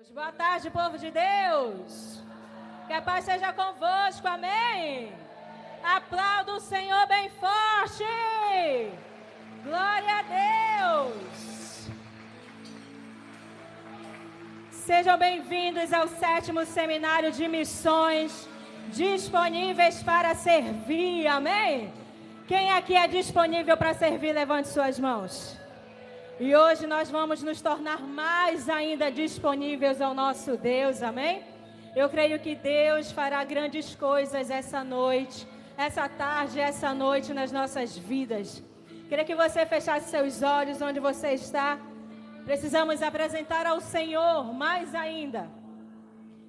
Boa tarde, povo de Deus. Que a paz seja convosco, amém. Aplauda o Senhor bem forte. Glória a Deus. Sejam bem-vindos ao 7º Seminário de Missões, disponíveis para servir, amém? Quem aqui é disponível para servir, levante suas mãos. E hoje nós vamos nos tornar mais ainda disponíveis ao nosso Deus, amém? Eu creio que Deus fará grandes coisas essa noite, essa tarde, essa noite nas nossas vidas. Queria que você fechasse seus olhos onde você está. Precisamos apresentar ao Senhor mais ainda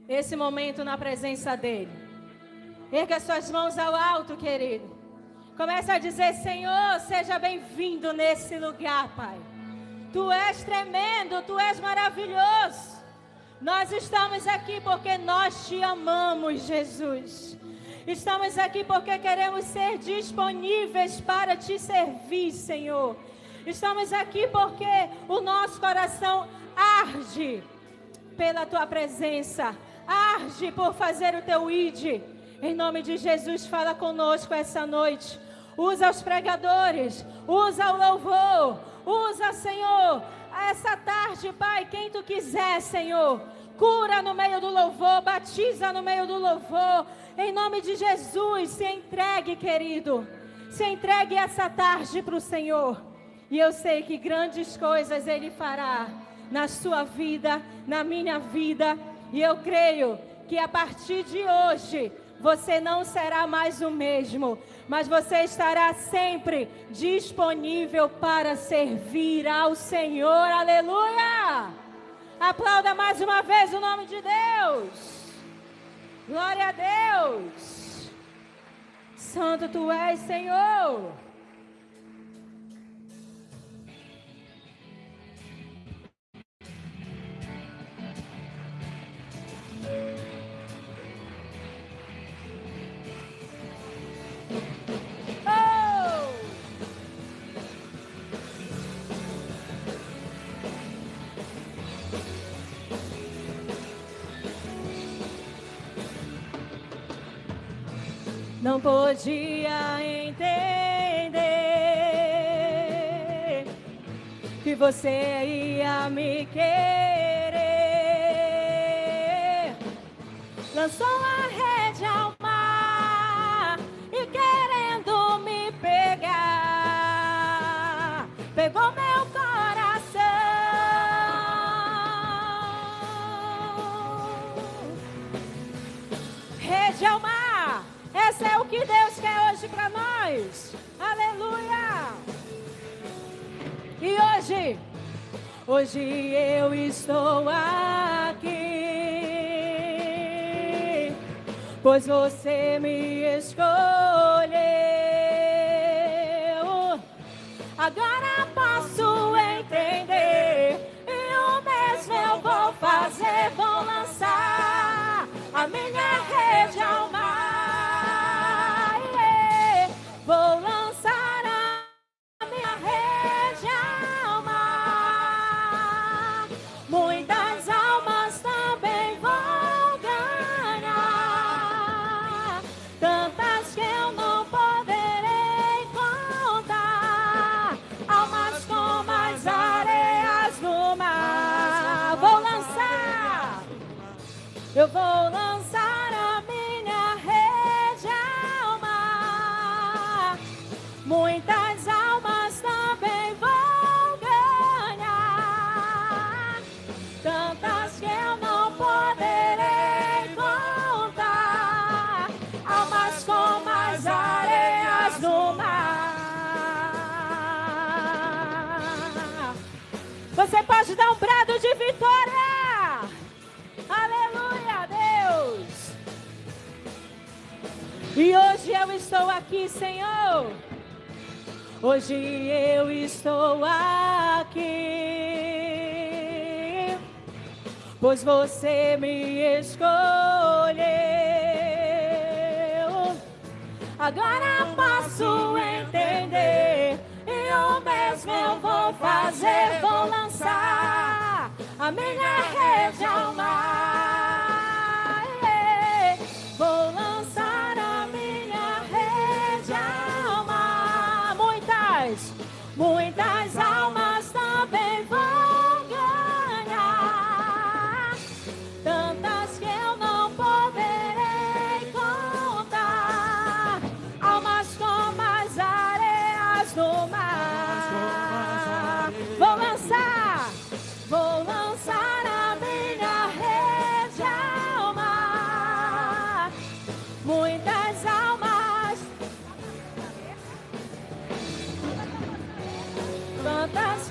esse momento na presença dEle. Erga suas mãos ao alto, querido. Comece a dizer: Senhor, seja bem-vindo nesse lugar, Pai. Tu és tremendo, Tu és maravilhoso. Nós estamos aqui porque nós Te amamos, Jesus. Estamos aqui porque queremos ser disponíveis para Te servir, Senhor. Estamos aqui porque o nosso coração arde pela Tua presença, arde por fazer o Teu ID. Em nome de Jesus, fala conosco essa noite. Usa os pregadores, usa o louvor, usa, Senhor, essa tarde, Pai, quem Tu quiser, Senhor. Cura no meio do louvor, batiza no meio do louvor. Em nome de Jesus, se entregue, querido. Se entregue essa tarde para o Senhor. E eu sei que grandes coisas Ele fará na sua vida, na minha vida. E eu creio que a partir de hoje você não será mais o mesmo, mas você estará sempre disponível para servir ao Senhor. Aleluia! Aplauda mais uma vez o nome de Deus. Glória a Deus. Santo Tu és, Senhor. Não podia entender que você ia me querer. Lançou a rede ao mar e querendo me pegar, pegou meu coração. Rede ao mar. Esse é o que Deus quer hoje para nós. Aleluia! E hoje eu estou aqui, pois você me escolheu. Agora posso entender, e o mesmo eu vou fazer. Vou lançar a minha rede ao mar. Vou lançar a minha rede ao mar. Muitas almas também vão ganhar, tantas que eu não poderei contar. Almas como as areias do mar. Vou lançar, eu vou lançar a minha rede ao mar. Muitas almas também vão ganhar, tantas que eu não poderei contar. Almas como as areias do mar. Você pode dar um brado de vitória. Aleluia, Deus. E hoje eu estou aqui, Senhor. Hoje eu estou aqui, pois você me escolheu. Agora posso entender, e o mesmo eu vou fazer. Vou lançar a minha rede ao mar.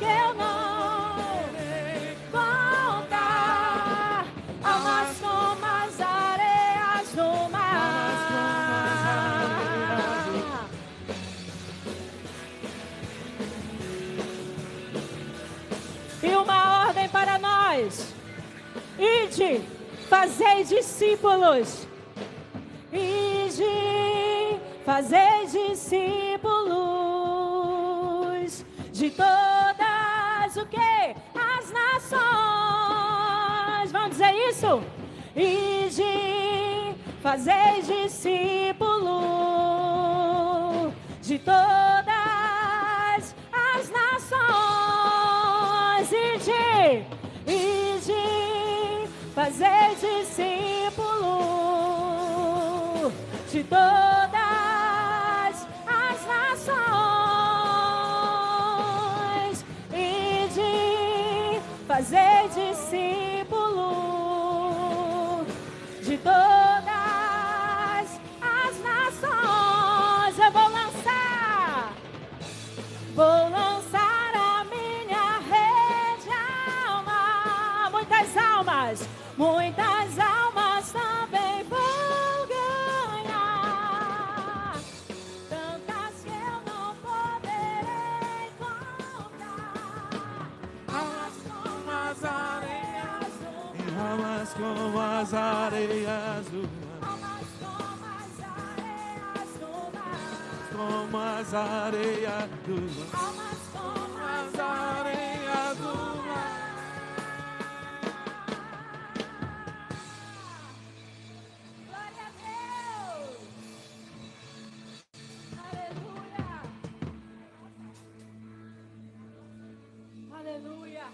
que eu não contar, almas como as areias do mar. E uma ordem para nós: ide, fazei discípulos. Ide, fazei discípulos de todas o quê? As nações. Vamos dizer isso? Ide, fazei discípulos de todas as nações. Ide, ide, fazei discípulos de todas as nações. Ide, fazei discípulos de todas as nações. Eu vou lançar a minha rede ao mar. Muitas almas também vou ganhar, tantas que eu não poderei contar. Almas como as areias do mar, almas como as areias do mar, almas como as areias do mar, como as areias do mar, almas como as areias do mar. Glória a Deus! Aleluia! Aleluia!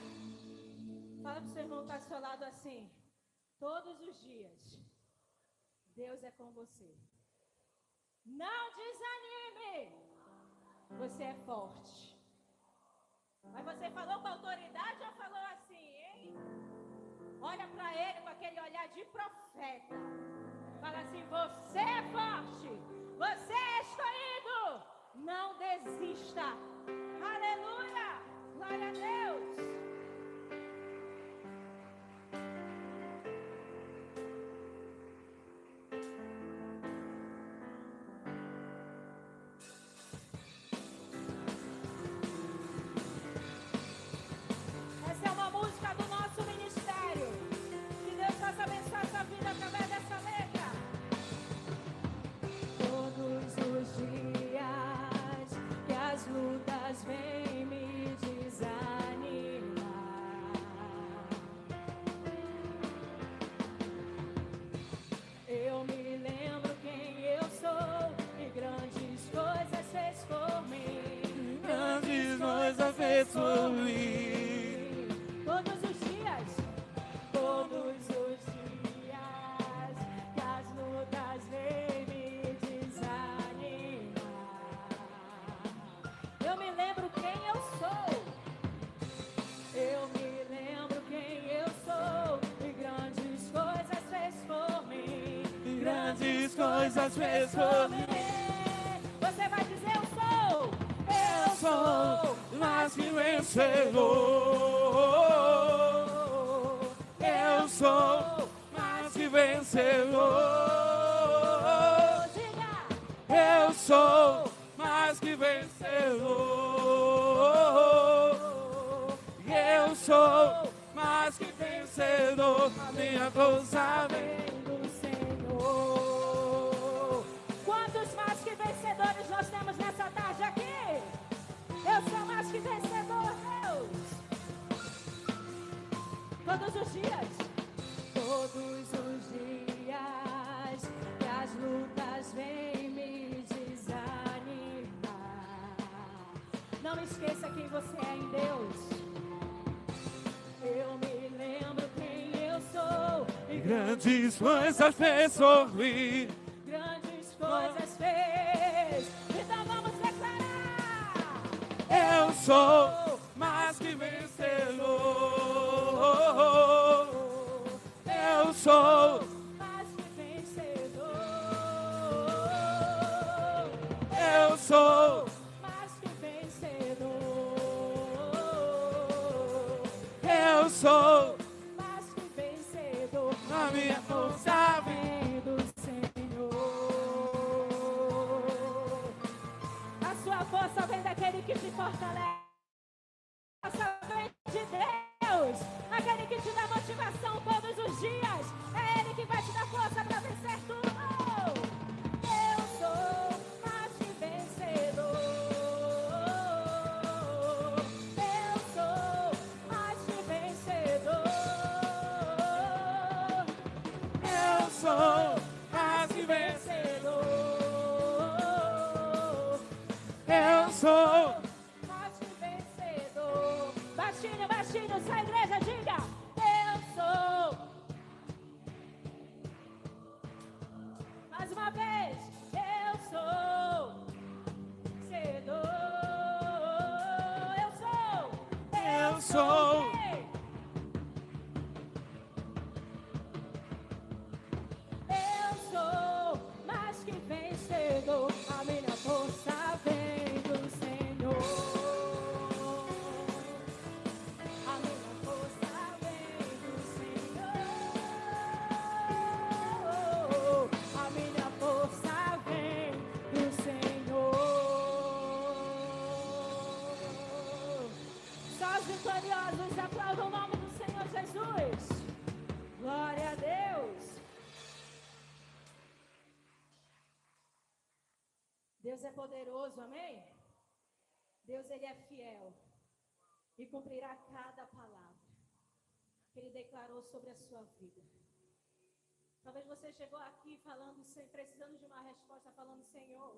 Fala pro seu irmão que está ao seu lado assim: todos os dias, Deus é com você. Não desanime! Você é forte. Mas você falou com autoridade ou falou assim, hein? Olha para ele com aquele olhar de profeta. Fala assim: você é forte, você é escolhido. Não desista. Aleluia! Glória a Deus! Essa é uma música do nosso ministério. Que Deus possa abençoar a sua vida através dessa letra. Todos os dias que as lutas vêm me desanimar, eu me lembro quem eu sou e grandes coisas fez por mim. Grandes coisas fez por mim. Todos os dias que as lutas vêm me desanimar, eu me lembro quem eu sou, eu me lembro quem eu sou e grandes coisas fez por mim. Grandes coisas fez por mim. Você vai dizer: eu Sou mais que vencedor. Eu sou mais que vencedor. Eu sou mais que vencedor. Eu sou mais que vencedor. Minha força vem do Senhor. Quantos mais que vencedores nós temos nessa tarde aqui? Eu sou mais que vencedor, Deus. Todos os dias que as lutas vêm me desanimar, não esqueça quem você é em Deus. Eu me lembro quem eu sou e grandes coisas fez por mim. grandes coisas fez. Então vamos declarar: Eu sou mais que vencedor. Eu sou mais que vencedor. Eu sou Mais que vencedor. sou mais que vencedor. a minha força vem do Senhor. A sua força vem daquele que te fortalece. A força vem de Deus, aquele que te dá motivação todos os dias. É Ele que vai te dar força para vencer tudo. Eu sou mais que vencedor. Eu sou mais que vencedor. eu sou mais que Vencedor. eu sou. Mais que vencedor. Baixinho, baixinho, sua igreja, diga: eu sou. Mais uma vez: eu sou vencedor. Eu sou. Eu sou. quem? Eu sou mais que vencedor. A minha força vem do Senhor. A minha força vem do Senhor. A minha força vem do Senhor. Só os vitoriosos aplaudam o nome do Senhor Jesus. Glória a Deus. Deus é poderoso, amém? Deus, Ele é fiel e cumprirá cada palavra que Ele declarou sobre a sua vida. Talvez você chegou aqui falando, precisando de uma resposta, falando: Senhor,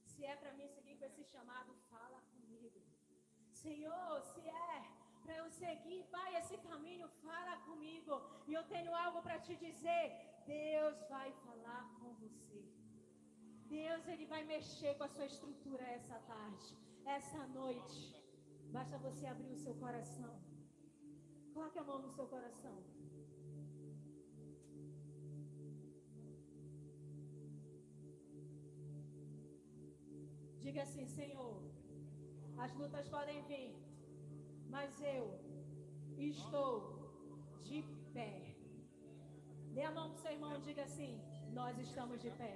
se é para mim seguir com esse chamado, fala comigo. Senhor, se é para eu seguir, Pai, esse caminho, fala comigo. E eu tenho algo para te dizer. Deus vai falar com você. Deus, Ele vai mexer com a sua estrutura essa tarde, essa noite. Basta você abrir o seu coração. Coloque a mão no seu coração. Diga assim: Senhor, as lutas podem vir, mas eu estou de pé. Dê a mão para o seu irmão e diga assim: nós estamos de pé.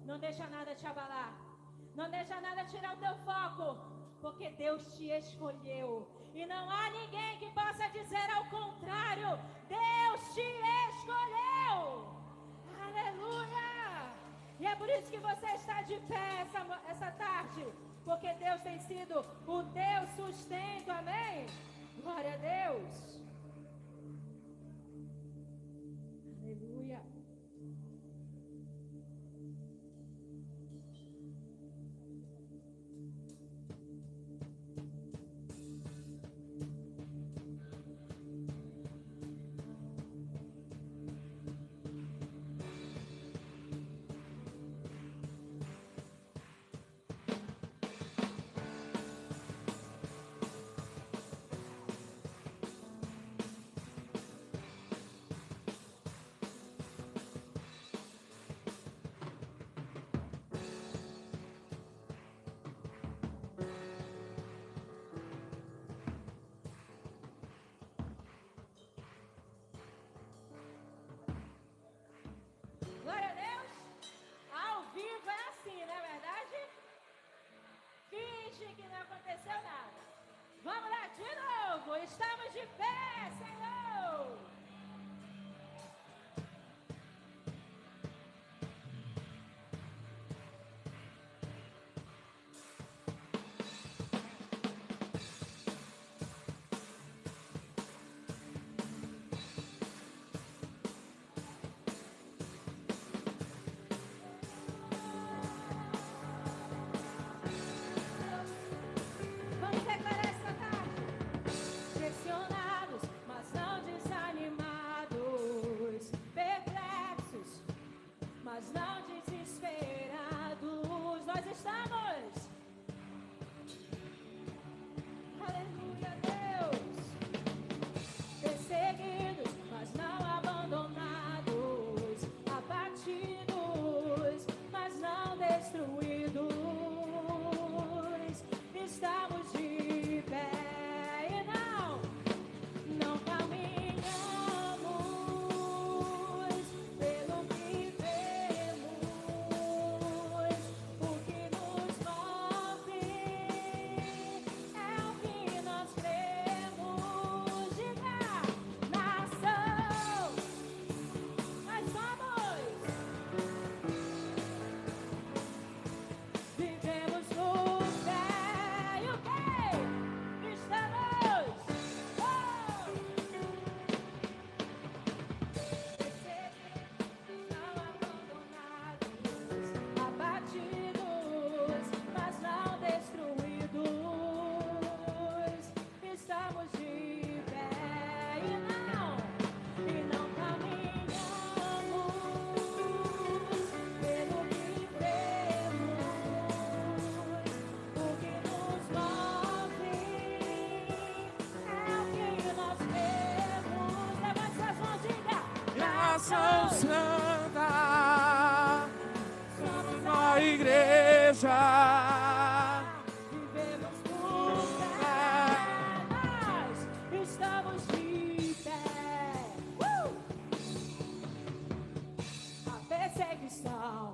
Não deixa nada te abalar. Não deixa nada tirar o teu foco. Porque Deus te escolheu. E não há ninguém que possa dizer ao contrário. Deus te escolheu. Aleluia. E é por isso que você está de pé essa tarde. Porque Deus tem sido o teu sustento. Amém? Glória a Deus. Aleluia. Glória a Deus. Ao vivo é assim, não é verdade? Finge que não aconteceu nada. Vamos lá de novo. Estamos de pé, Senhor. Vamos declarar essa tarde. Pressionados, mas não desanimados. nação santa, somos a igreja. Vivemos por fé, nós estamos de pé. A perseguição.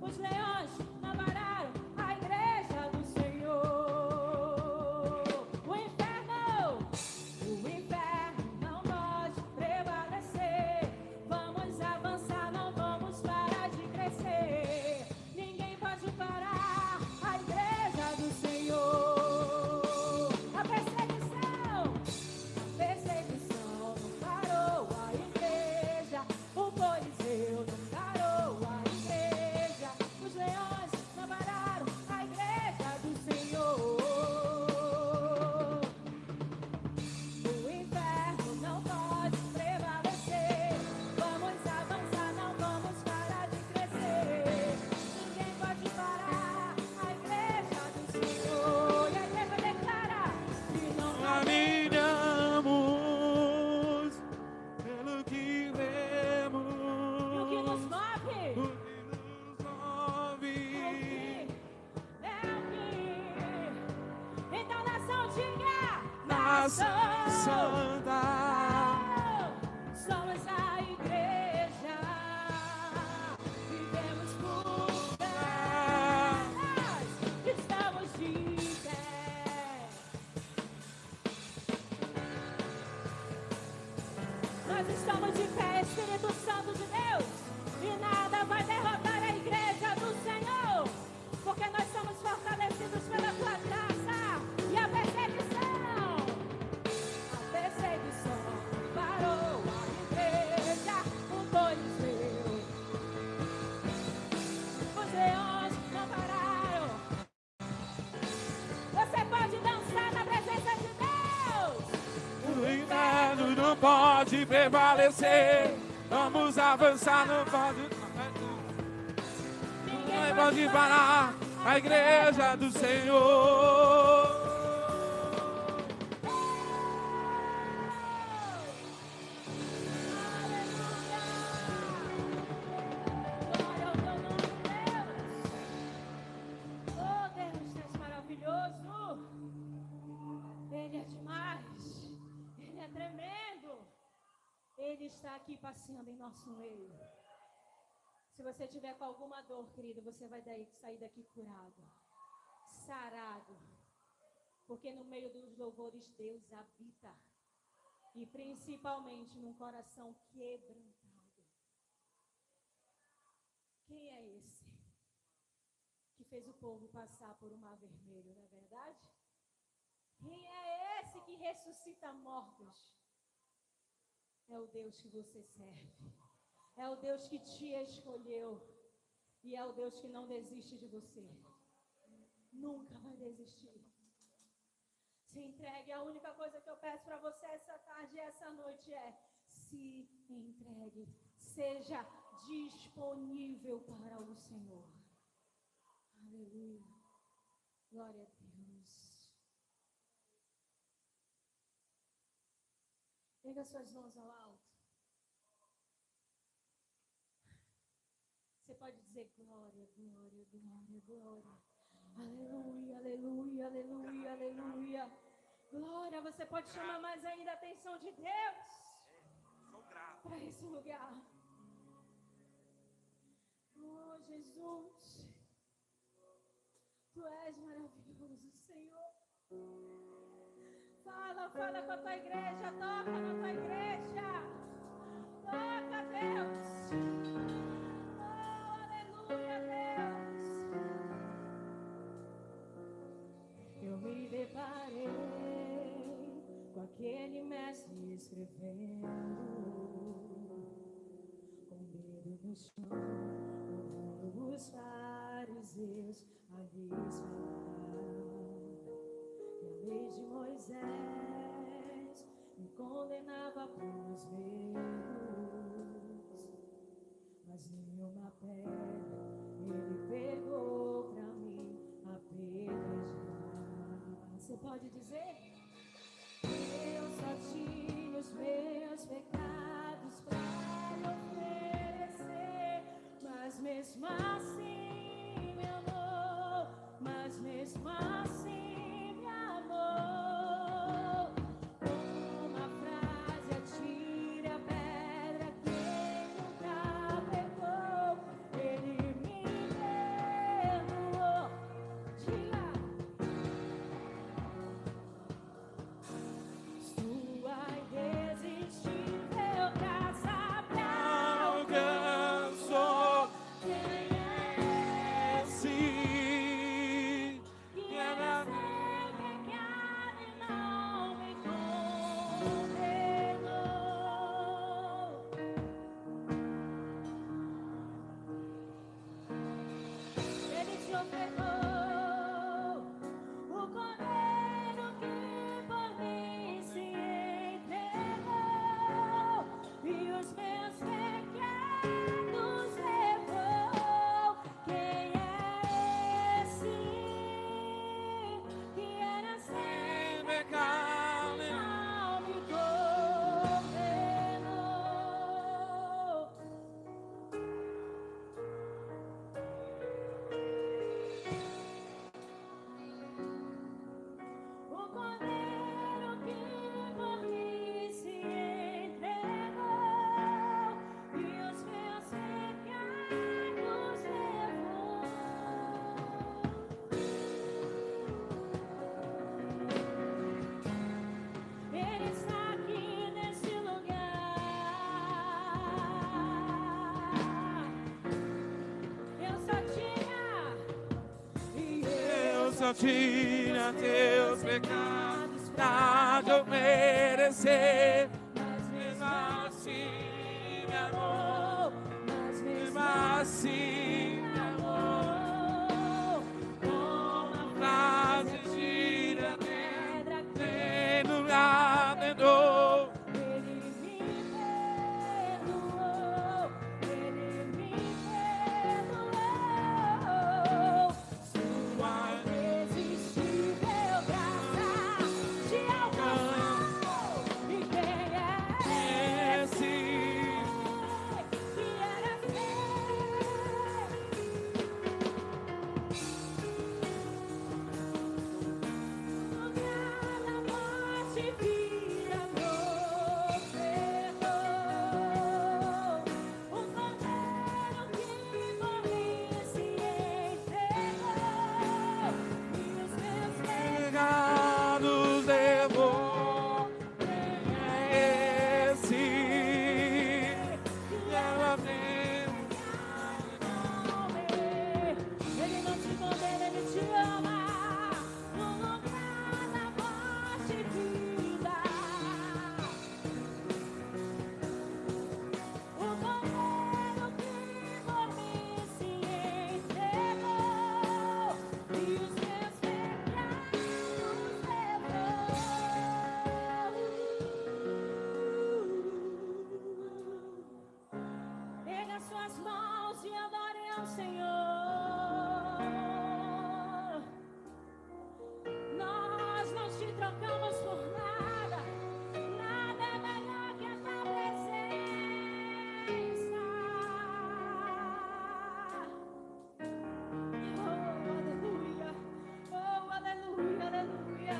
Os leões não pararam a igreja do Senhor. O inferno não pode prevalecer. Vamos avançar, não vamos parar de crescer. Ninguém pode parar a igreja do Senhor. A perseguição não parou a igreja. O Coliseu não parou a igreja. Os leões não pararam a igreja do Senhor. O inferno não pode prevalecer. Vamos avançar, não vamos parar de crescer. Ninguém pode parar a igreja do Senhor. E a igreja declara que não Caminhamos pelo que vemos, e o que nos move o que nos move. é o que. Então, nação, diga: Nação santa, somos a igreja, vivemos por fé, nós estamos de pé. Nós estamos de pé, Espírito Santo de Deus, e nada vai derrotar a igreja do Senhor, porque nós somos fortalecidos pela tua graça. E a perseguição parou a igreja, o Coliseu. Os leões não pararam. Você pode dançar na presença de Deus. O inferno não pode prevalecer. Vamos avançar, não pode parar a igreja do Senhor. Glória ao teu nome, Deus. Oh, Deus, tu és maravilhoso. Ele é demais. Ele é tremendo. Ele está aqui passeando em nosso meio. Se você tiver com alguma dor, querido, você vai sair daqui curado, sarado. Porque no meio dos louvores Deus habita. E principalmente num coração quebrantado. Quem é esse que fez o povo passar por um mar vermelho, não é verdade? Quem é esse que ressuscita mortos? É o Deus que você serve. É o Deus que te escolheu. E é o Deus que não desiste de você. Nunca vai desistir. Se entregue. A única coisa que eu peço para você essa tarde e essa noite é: se entregue. Seja disponível para o Senhor. Aleluia. Glória a Deus. Pega suas mãos ao alto. Você pode dizer glória, glória, glória, glória. Aleluia, aleluia, aleluia, aleluia. Glória, você pode chamar mais ainda a atenção de Deus para esse lugar. Oh, Jesus, Tu és maravilhoso, Senhor. Fala com a tua igreja, toca na tua igreja. Toca, Deus. Oh, aleluia, Deus. Eu me deparei com aquele mestre escrevendo, com dedo no chão, ouvindo os fariseus a lhes falar que a lei de Moisés me condenava por os erros, mas nenhuma pedra ele pegou pra mim apedrejar. Você pode dizer? Eu só tinha os meus pecados pra lhe oferecer, mas mesmo assim me amou, mas mesmo assim me amou. Uma frase atire a pedra, quem nunca pecou, ele me perdoou. Diga. Sua irresistível graça me alcançou. Quem é Esse que era sem pecado e não me condenou? Ele te ofertou o cordeiro que por mim se entregou e os meus pecados levou. Quem é esse que era sem pecado e não me condenou? O cordeiro que por mim se entregou e os meus pecados levou. Ele está aqui nesse lugar. Eu só tinha teus pecados pra te oferecer, mas mesmo assim me amou, mesmo assim me amou. Uma Frase gira pedra que tendo atendou. ele me perdoou, ele me perdoou. Sua irresistível graça te alcançou. E quem é Esse que era nada morte e vida profetou. O cordeiro que por mim se entregou e os meus pecados levou. Quem é esse que ela tem? Ele não te condena, ele te ama. No lugar da morte e vida, o cordeiro que por mim se entregou e os meus pecados levou. Erga suas mãos e adore ao Senhor. Nós não te trocamos por nada. Nada é melhor que a tua presença. Oh, aleluia. Oh, aleluia, aleluia.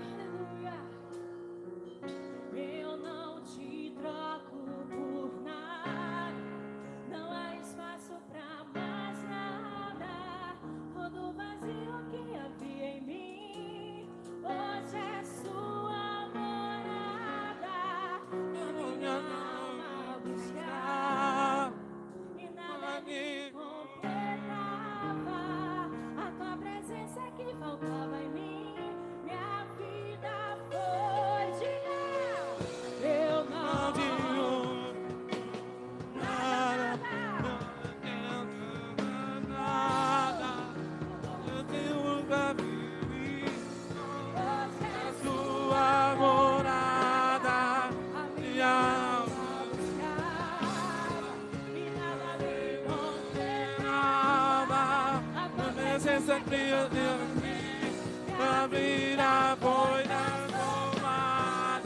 Aleluia. Eu não te troco por nada. Não há espaço pra mais nada. Todo vazio que havia em mim, hoje é sua morada. Minha alma buscava e nada me completava. A tua presença que faltava em mim, minha vida foi de eu não Não nada. nada, eu tenho lugar vivi, Hoje é sua morada, minha alma e nada me nada, na presença de Deus, a vida foi transformada.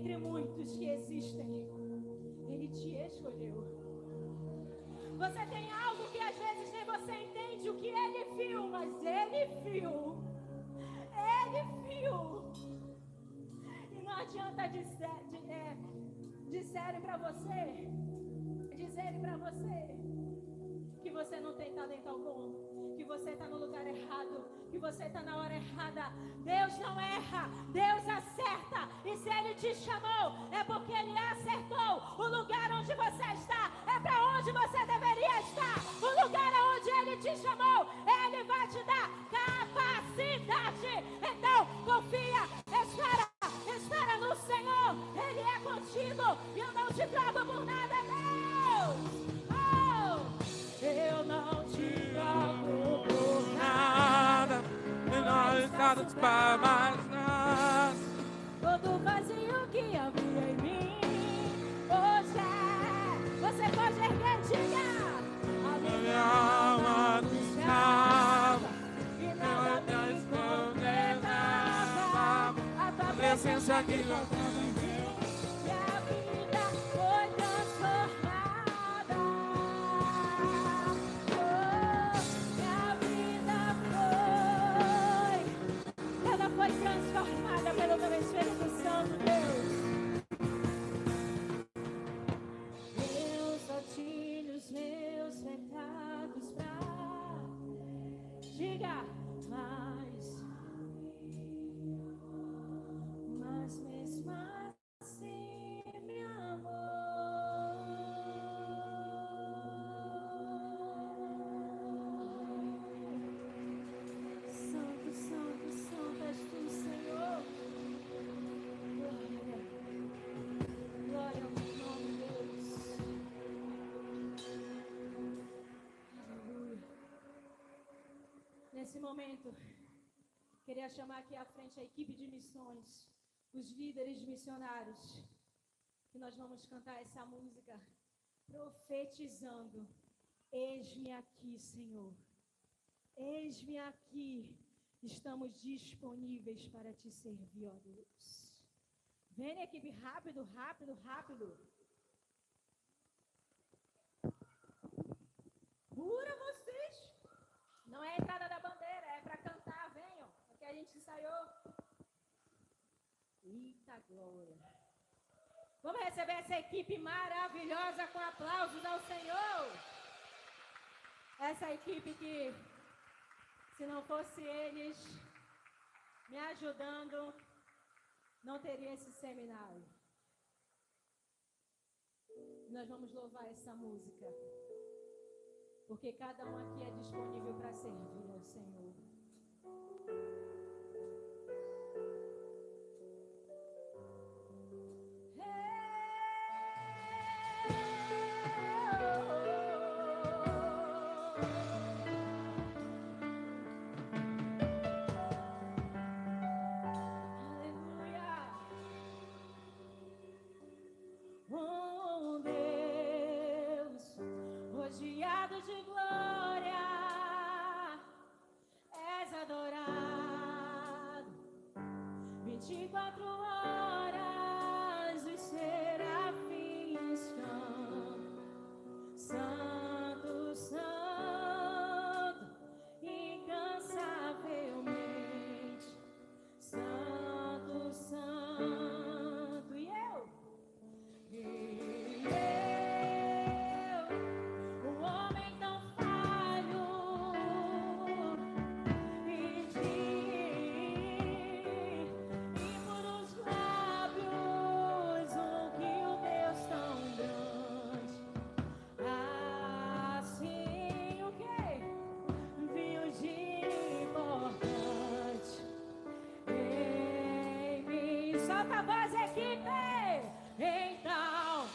dentre muitos que existem, Ele te escolheu. Você tem algo que às vezes nem você entende o que Ele viu, mas Ele viu. Ele viu. E não adianta dizerem para você que você não tem talento algum, que você está no lugar errado, que você está na hora errada. Deus não erra, Deus acerta. E se Ele te chamou, é porque Ele acertou. O lugar onde você está é para onde você deveria estar. O lugar onde Ele te chamou, Ele vai te dar capacidade. Então, confia, espera no Senhor. Ele é contigo e eu não te trago por nada, Deus. Eu não te trago por nada. Eu não estou para mais nada. Todo vazio que havia em mim, hoje você pode erguer, diga. A minha alma descava e nada me condenava. A tua presença que voltava em mim e a vida foi transformada. Ela foi transformada pelo teu Espírito Santo, Deus. Eu só tinha os meus pecados pra diga, mas mesmo assim me amou. Santo, santo, santo és tu, Senhor. Glória ao teu nome, Deus. Aleluia. Nesse momento, queria chamar aqui à frente a equipe de missões, os líderes missionários, que nós vamos cantar essa música profetizando. Eis-me aqui, Senhor. Eis-me aqui. Estamos disponíveis para te servir, ó Deus. Vem, equipe, rápido, rápido, rápido. Pura vocês. Não é a entrada da bandeira, é para cantar, venham. Porque a gente ensaiou. Eita glória. Vamos receber essa equipe maravilhosa com aplausos ao Senhor. Essa equipe que, se não fosse eles me ajudando, não teria esse seminário. Nós vamos louvar essa música, porque cada um aqui é disponível para servir ao Senhor. Rodeado de glória, és adorado. 24 horas os serafins cantam. Santo, santo, incansavelmente. Santo, santo, e eu. Solta a voz, equipe! Então,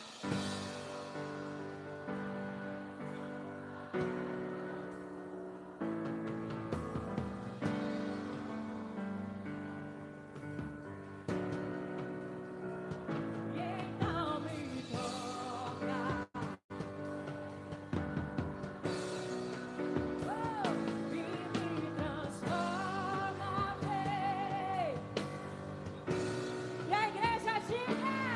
me toca. E me transforma, Rei. E a igreja diga.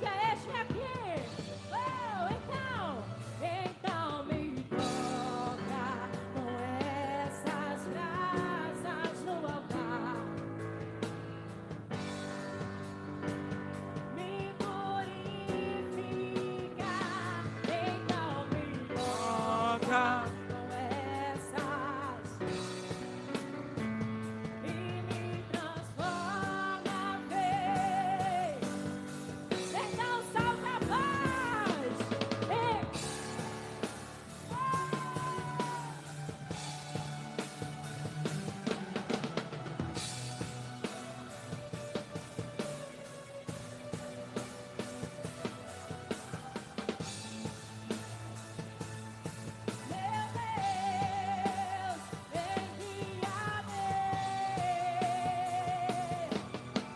música, eis-me aqui. Então me toca com essas brasas no altar. Me purifica, então me toca com essas e me transforma, vez. Então salta a voz. Meu Deus, envia-me.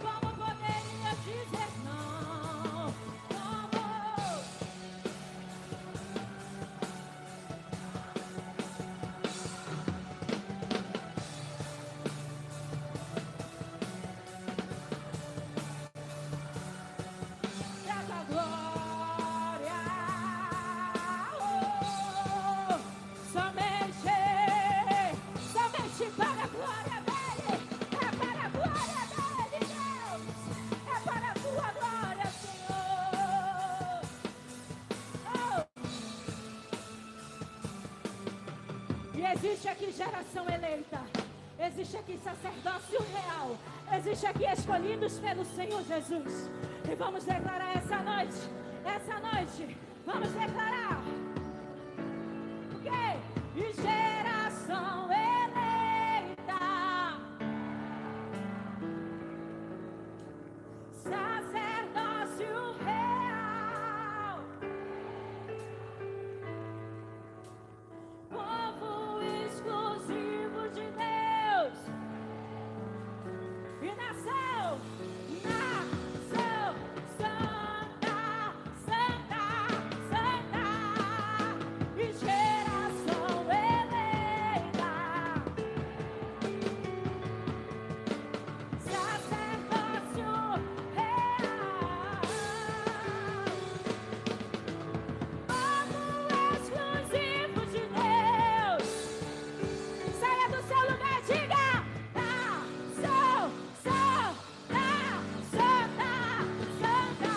Como poderia dizer não? Como? Essa glória, somente para a glória dele, é para a glória dele, Deus, é para a tua glória, Senhor. E existe aqui geração eleita, existe aqui sacerdócio real, existe aqui escolhidos pelo Senhor Jesus. E vamos declarar essa noite, vamos declarar. O quê? E geração eleita, sacerdócio real, povo exclusivo de Deus. E nação santa, santa, santa, e geração eleita, sacerdócio real, povo exclusivo de Deus. Saia do seu lugar e diga: nação santa, santa, santa,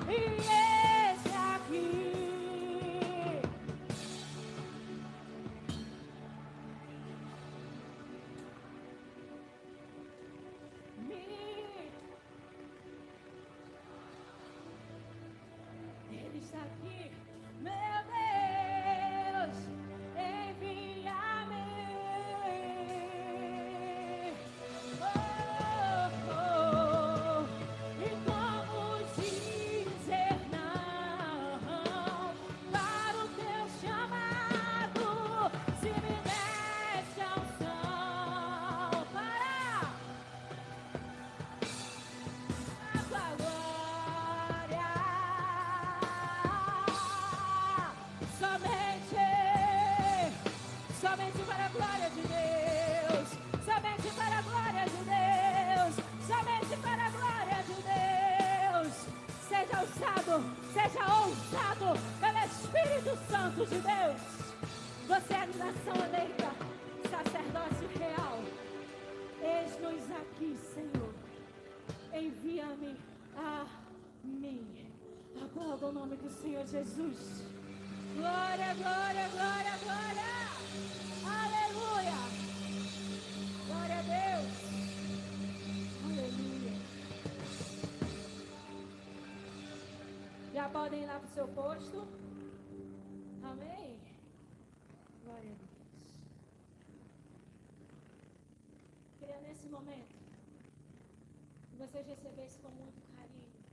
e esse aqui. Ele está aqui, meu Deus, envia-me. E como dizer não para o teu chamado, se me deste a unção para a tua glória, somente para a glória de Deus, somente para a glória de Deus, somente para a glória de Deus. Seja ousado pelo Espírito Santo de Deus. Você é nação eleita, sacerdócio real. Eis-nos aqui, Senhor. Envia-me a mim. Aplauda o nome do Senhor Jesus. Glória, glória, glória, glória. Aleluia. Glória a Deus. Aleluia. Já podem ir lá para o seu posto. Amém. Glória a Deus. Queria nesse momento que vocês recebessem com muito carinho,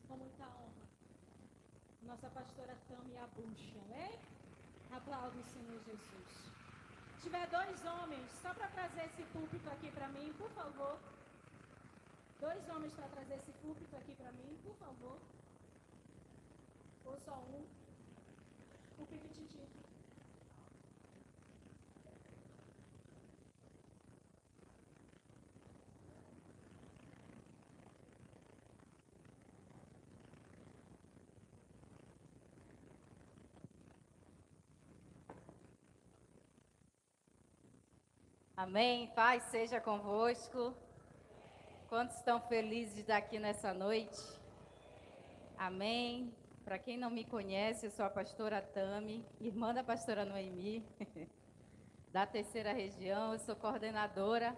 com muita honra, nossa pastora Tami Abucha, amém? Aplauda o Senhor Jesus. Se tiver 2 homens, só para trazer esse púlpito aqui para mim, por favor. 2 homens para trazer esse púlpito aqui para mim, por favor. Ou só um. O piquititi. Amém. Paz seja convosco. Quantos estão felizes de estar aqui nessa noite? Amém. Para quem não me conhece, eu sou a pastora Tami, irmã da pastora Noemi, da terceira região. Eu sou coordenadora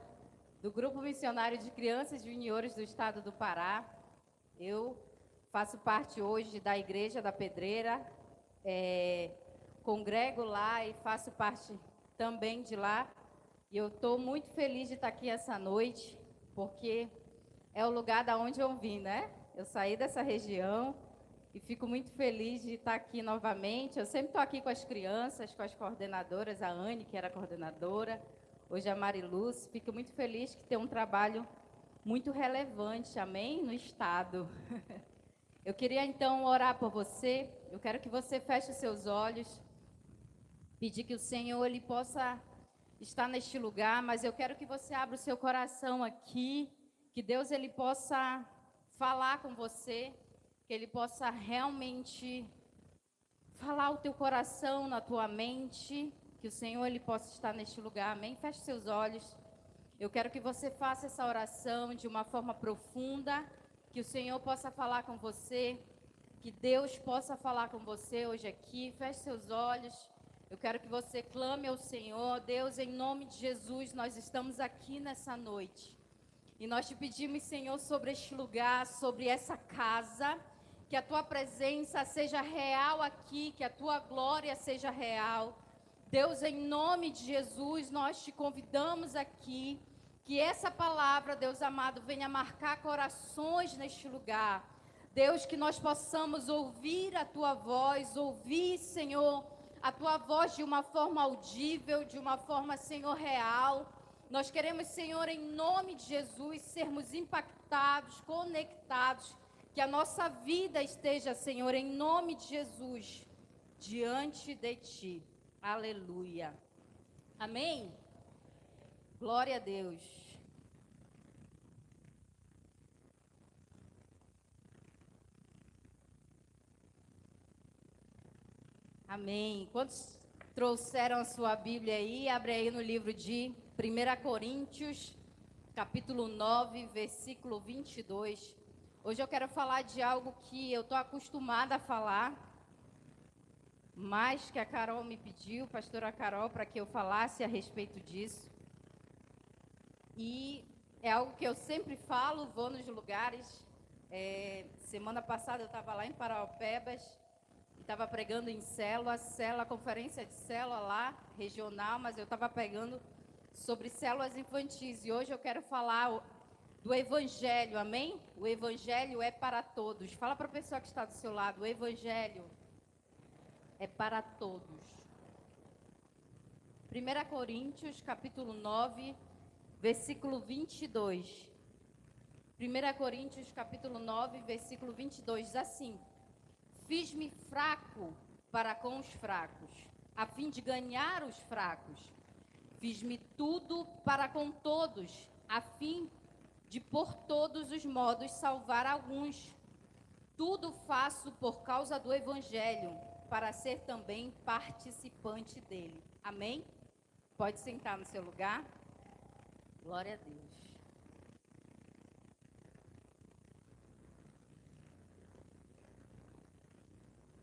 do Grupo Missionário de Crianças Juniores do Estado do Pará. Eu faço parte hoje da Igreja da Pedreira, congrego lá e faço parte também de lá. E eu estou muito feliz de estar aqui essa noite, porque é o lugar da onde eu vim, né? Eu saí dessa região e fico muito feliz de estar aqui novamente. Eu sempre estou aqui com as crianças, com as coordenadoras, a Anne, que era coordenadora, hoje a Mariluz. Fico muito feliz que tem um trabalho muito relevante, amém, no Estado. Eu queria, então, orar por você. Eu quero que você feche os seus olhos, pedir que o Senhor ele possa estar neste lugar, mas eu quero que você abra o seu coração aqui, que Deus ele possa falar com você, que ele possa realmente falar o teu coração, na tua mente, que o Senhor ele possa estar neste lugar, amém? Feche seus olhos. Eu quero que você faça essa oração de uma forma profunda, que o Senhor possa falar com você, que Deus possa falar com você hoje aqui. Feche seus olhos. Eu quero que você clame ao Senhor. Deus, em nome de Jesus, nós estamos aqui nessa noite. E nós te pedimos, Senhor, sobre este lugar, sobre essa casa, que a tua presença seja real aqui, que a tua glória seja real. Deus, em nome de Jesus, nós te convidamos aqui, que essa palavra, Deus amado, venha marcar corações neste lugar. Deus, que nós possamos ouvir a tua voz, ouvir, Senhor, a tua voz de uma forma audível, de uma forma, Senhor, real. Nós queremos, Senhor, em nome de Jesus, sermos impactados, conectados, que a nossa vida esteja, Senhor, em nome de Jesus, diante de ti. Aleluia. Amém? Glória a Deus. Amém. Quantos trouxeram a sua Bíblia aí? Abre aí no livro de 1 Coríntios, capítulo 9, versículo 22. Hoje eu quero falar de algo que eu estou acostumada a falar, mas que a Carol me pediu, pastora Carol, para que eu falasse a respeito disso. E é algo que eu sempre falo, vou nos lugares. Semana passada eu estava lá em Paraupebas, estava pregando em célula, conferência de célula lá, regional, mas eu estava pregando sobre células infantis. E hoje eu quero falar do Evangelho, amém? O Evangelho é para todos. Fala para a pessoa que está do seu lado, o Evangelho é para todos. 1 Coríntios, capítulo 9, versículo 22. 1 Coríntios, capítulo 9, versículo 22, diz assim: Fiz-me fraco para com os fracos, a fim de ganhar os fracos. Fiz-me tudo para com todos, a fim de por todos os modos salvar alguns. Tudo faço por causa do Evangelho, para ser também participante dele. Amém? Pode sentar no seu lugar. Glória a Deus.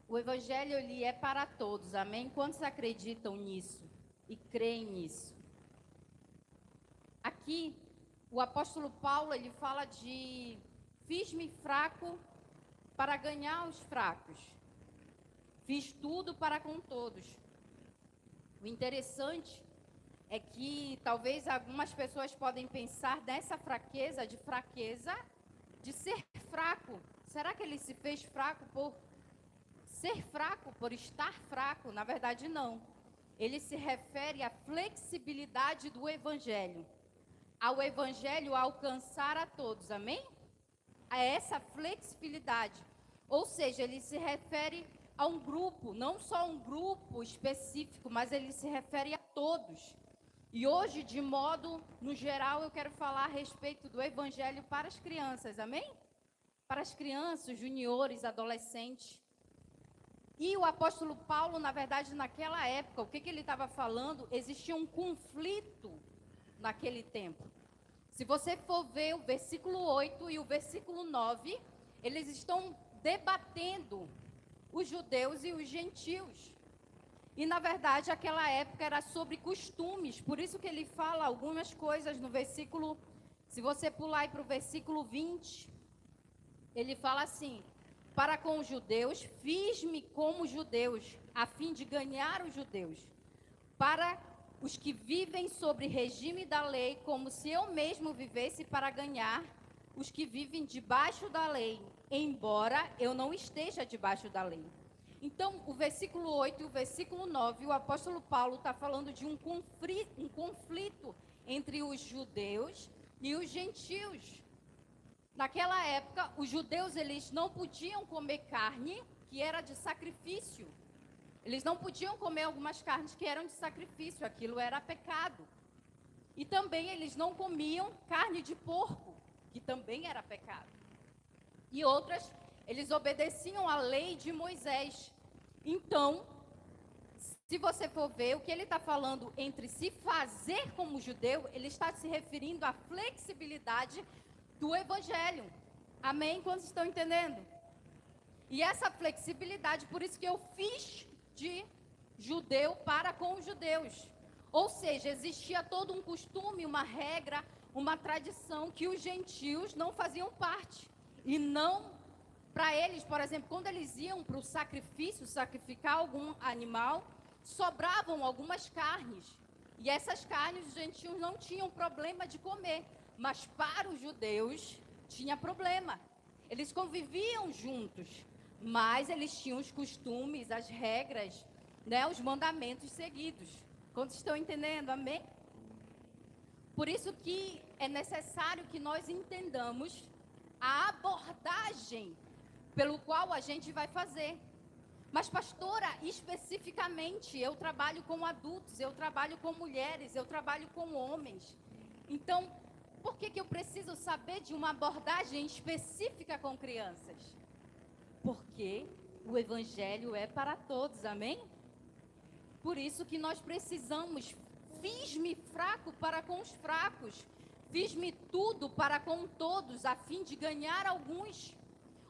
O Evangelho ele é para todos, amém? Quantos acreditam nisso e creem nisso? Aqui, o apóstolo Paulo, ele fala de fiz-me fraco para ganhar os fracos. Fiz tudo para com todos. O interessante é que talvez algumas pessoas podem pensar nessa fraqueza de ser fraco. Será que ele se fez fraco por ser fraco, por estar fraco? Na verdade, não. Ele se refere à flexibilidade do Evangelho. Ao Evangelho alcançar a todos, amém? A essa flexibilidade. Ou seja, ele se refere a um grupo, não só um grupo específico, mas ele se refere a todos. E hoje, de modo, no geral, eu quero falar a respeito do Evangelho para as crianças, amém? Para as crianças, juniores, adolescentes. E o apóstolo Paulo, na verdade, naquela época, o que ele estava falando? Existia um conflito naquele tempo. Se você for ver o versículo 8 e o versículo 9, eles estão debatendo os judeus e os gentios. E, na verdade, aquela época era sobre costumes. Por isso que ele fala algumas coisas no versículo... Se você pular aí para o versículo 20, ele fala assim: para com os judeus, fiz-me como judeus, a fim de ganhar os judeus. Para os que vivem sobre regime da lei, como se eu mesmo vivesse para ganhar os que vivem debaixo da lei, embora eu não esteja debaixo da lei. Então, o versículo 8 e o versículo 9, o apóstolo Paulo está falando de um conflito entre os judeus e os gentios. Naquela época, os judeus eles não podiam comer carne que era de sacrifício. Eles não podiam comer algumas carnes que eram de sacrifício, aquilo era pecado. E também eles não comiam carne de porco, que também era pecado. E outras, eles obedeciam à lei de Moisés. Então, se você for ver, o que ele está falando entre se fazer como judeu, ele está se referindo à flexibilidade do evangelho. Amém? Quantos estão entendendo? E essa flexibilidade, por isso que eu fiz de judeu para com os judeus. Ou seja, existia todo um costume, uma regra, uma tradição que os gentios não faziam parte. E não, para eles, por exemplo, quando eles iam para o sacrifício, sacrificar algum animal, sobravam algumas carnes. E essas carnes os gentios não tinham problema de comer. Mas para os judeus tinha problema. Eles conviviam juntos, mas eles tinham os costumes, as regras, né, os mandamentos seguidos. Quantos estão entendendo? Amém? Por isso que é necessário que nós entendamos a abordagem pelo qual a gente vai fazer. Mas, pastora, especificamente, eu trabalho com adultos, eu trabalho com mulheres, eu trabalho com homens. Então, por que eu preciso saber de uma abordagem específica com crianças? Porque o evangelho é para todos, amém? Por isso que nós precisamos, fiz-me fraco para com os fracos, fiz-me tudo para com todos, a fim de ganhar alguns.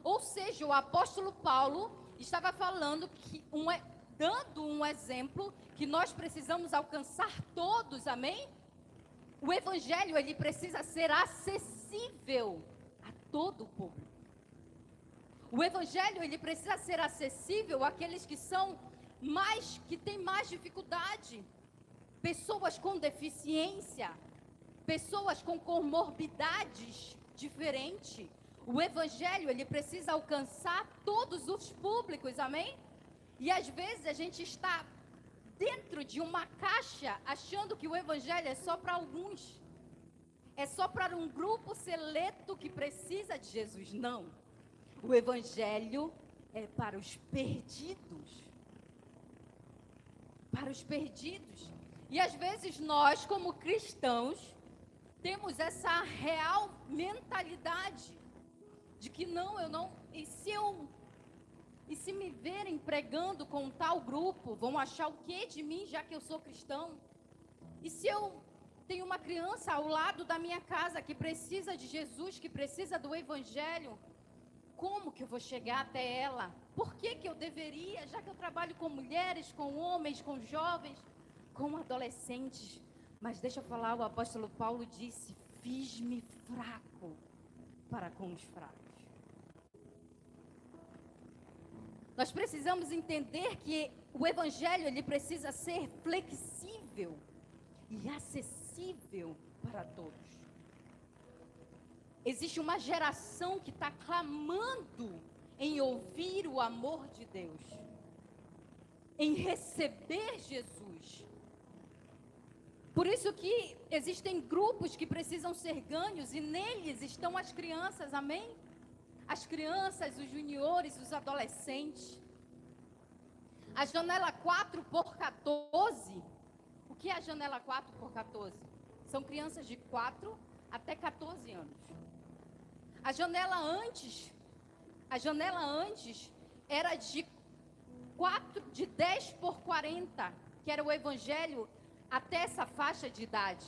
Ou seja, o apóstolo Paulo estava falando, dando um exemplo, que nós precisamos alcançar todos, amém? O evangelho, ele precisa ser acessível a todo o público. O evangelho, ele precisa ser acessível àqueles que têm mais dificuldade. Pessoas com deficiência, pessoas com comorbidades diferentes. O evangelho, ele precisa alcançar todos os públicos, amém? E às vezes a gente está dentro de uma caixa, achando que o evangelho é só para alguns. É só para um grupo seleto que precisa de Jesus. Não. O evangelho é para os perdidos. Para os perdidos. E às vezes nós, como cristãos, temos essa real mentalidade de que não, eu não... E se me verem pregando com tal grupo, vão achar o que de mim, já que eu sou cristão? E se eu tenho uma criança ao lado da minha casa que precisa de Jesus, que precisa do evangelho, como que eu vou chegar até ela? Por que eu deveria, já que eu trabalho com mulheres, com homens, com jovens, com adolescentes? Mas deixa eu falar, o apóstolo Paulo disse, fiz-me fraco para com os fracos. Nós precisamos entender que o evangelho, ele precisa ser flexível e acessível para todos. Existe uma geração que está clamando em ouvir o amor de Deus, em receber Jesus. Por isso que existem grupos que precisam ser ganhos e neles estão as crianças, amém? As crianças, os juniores, os adolescentes. A janela 4x14, o que é a janela 4x14? São crianças de 4 até 14 anos. A janela antes era de 10x40, que era o evangelho até essa faixa de idade.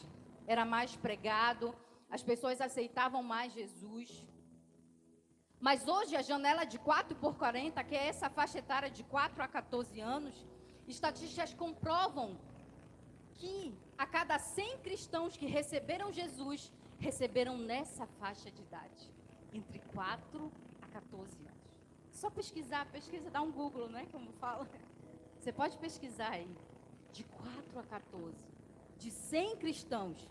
era mais pregado, as pessoas aceitavam mais Jesus. Mas hoje a janela de 4x40, que é essa faixa etária de 4 a 14 anos, estatísticas comprovam que a cada 100 cristãos que receberam Jesus, receberam nessa faixa de idade, entre 4 a 14 anos. Só pesquisa, dá um Google, né, como fala. Você pode pesquisar aí, de 4 a 14, de 100 cristãos,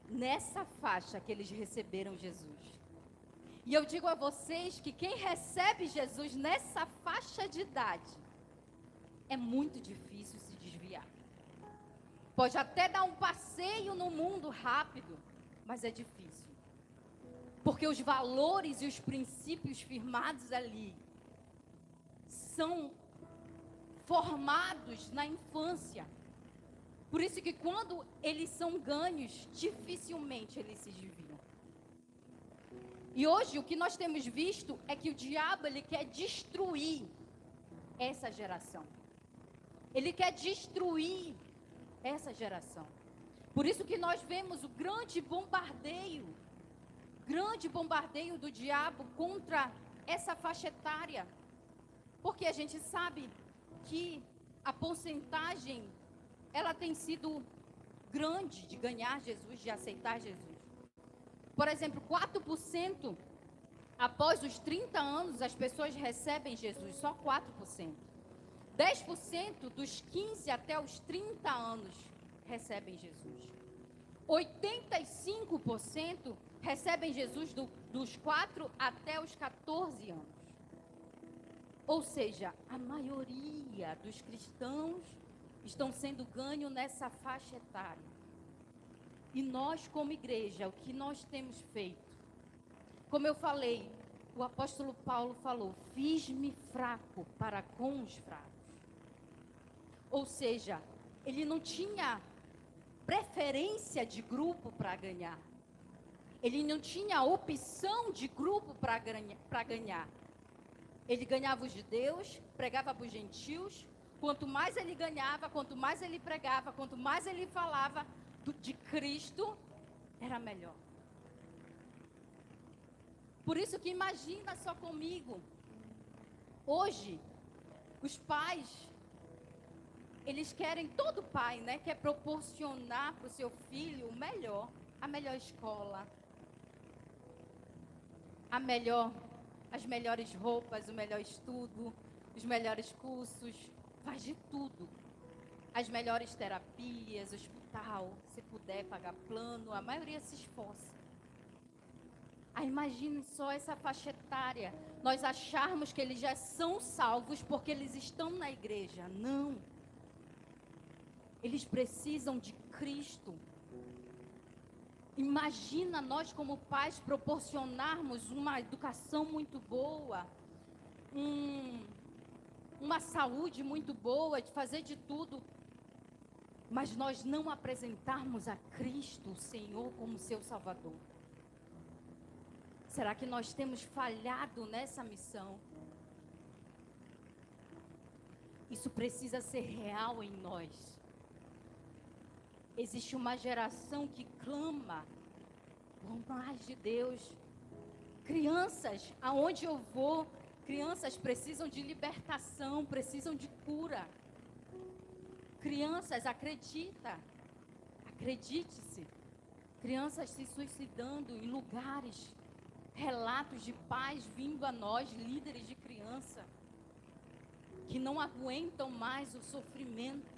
nessa faixa que eles receberam Jesus. E eu digo a vocês que quem recebe Jesus nessa faixa de idade, é muito difícil se desviar. Pode até dar um passeio no mundo rápido, mas é difícil. Porque os valores e os princípios firmados ali são formados na infância. Por isso que quando eles são ganhos, dificilmente eles se desviam. E hoje o que nós temos visto é que o diabo ele quer destruir essa geração. Ele quer destruir essa geração. Por isso que nós vemos o grande bombardeio do diabo contra essa faixa etária. Porque a gente sabe que a porcentagem, ela tem sido grande de ganhar Jesus, de aceitar Jesus. Por exemplo, 4% após os 30 anos as pessoas recebem Jesus, só 4%. 10% dos 15 até os 30 anos recebem Jesus. 85% recebem Jesus dos 4 até os 14 anos. Ou seja, a maioria dos cristãos estão sendo ganhos nessa faixa etária. E nós, como igreja, o que nós temos feito? Como eu falei, o apóstolo Paulo falou, fiz-me fraco para com os fracos. Ou seja, ele não tinha preferência de grupo para ganhar. Ele não tinha opção de grupo para ganhar. Ele ganhava os judeus, pregava para os gentios. Quanto mais ele ganhava, quanto mais ele pregava, quanto mais ele falava de Cristo, era melhor. Por isso que imagina só comigo, hoje, os pais, eles querem, todo pai, né, quer proporcionar para o seu filho o melhor, a melhor escola, as melhores roupas, o melhor estudo, os melhores cursos, faz de tudo. As melhores terapias, hospital, se puder pagar plano, a maioria se esforça. Aí imagine só essa faixa etária, nós acharmos que eles já são salvos porque eles estão na igreja. Não. Eles precisam de Cristo. Imagina nós como pais proporcionarmos uma educação muito boa, uma saúde muito boa, de fazer de tudo, mas nós não apresentarmos a Cristo, o Senhor, como seu Salvador. Será que nós temos falhado nessa missão? Isso precisa ser real em nós. Existe uma geração que clama por mais de Deus. Crianças, aonde eu vou, crianças precisam de libertação, precisam de cura. Crianças, acredite-se, crianças se suicidando em lugares, relatos de pais vindo a nós, líderes de criança, que não aguentam mais o sofrimento,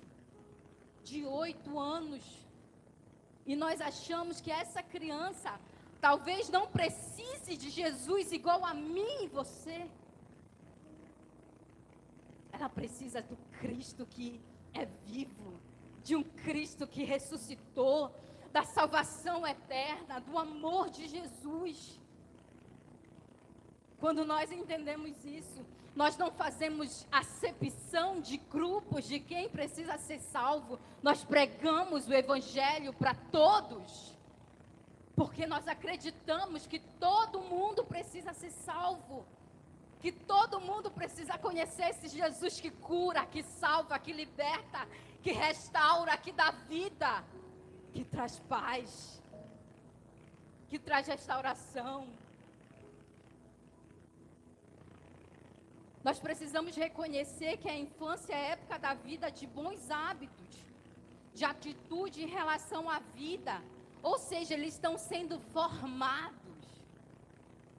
de 8 anos, e nós achamos que essa criança talvez não precise de Jesus igual a mim e você. Ela precisa do Cristo que é vivo, de um Cristo que ressuscitou, da salvação eterna, do amor de Jesus. Quando nós entendemos isso, nós não fazemos acepção de grupos de quem precisa ser salvo. Nós pregamos o evangelho para todos, porque nós acreditamos que todo mundo precisa ser salvo, que todo mundo precisa conhecer esse Jesus que cura, que salva, que liberta, que restaura, que dá vida, que traz paz, que traz restauração. Nós precisamos reconhecer que a infância é a época da vida de bons hábitos, de atitude em relação à vida. Ou seja, eles estão sendo formados.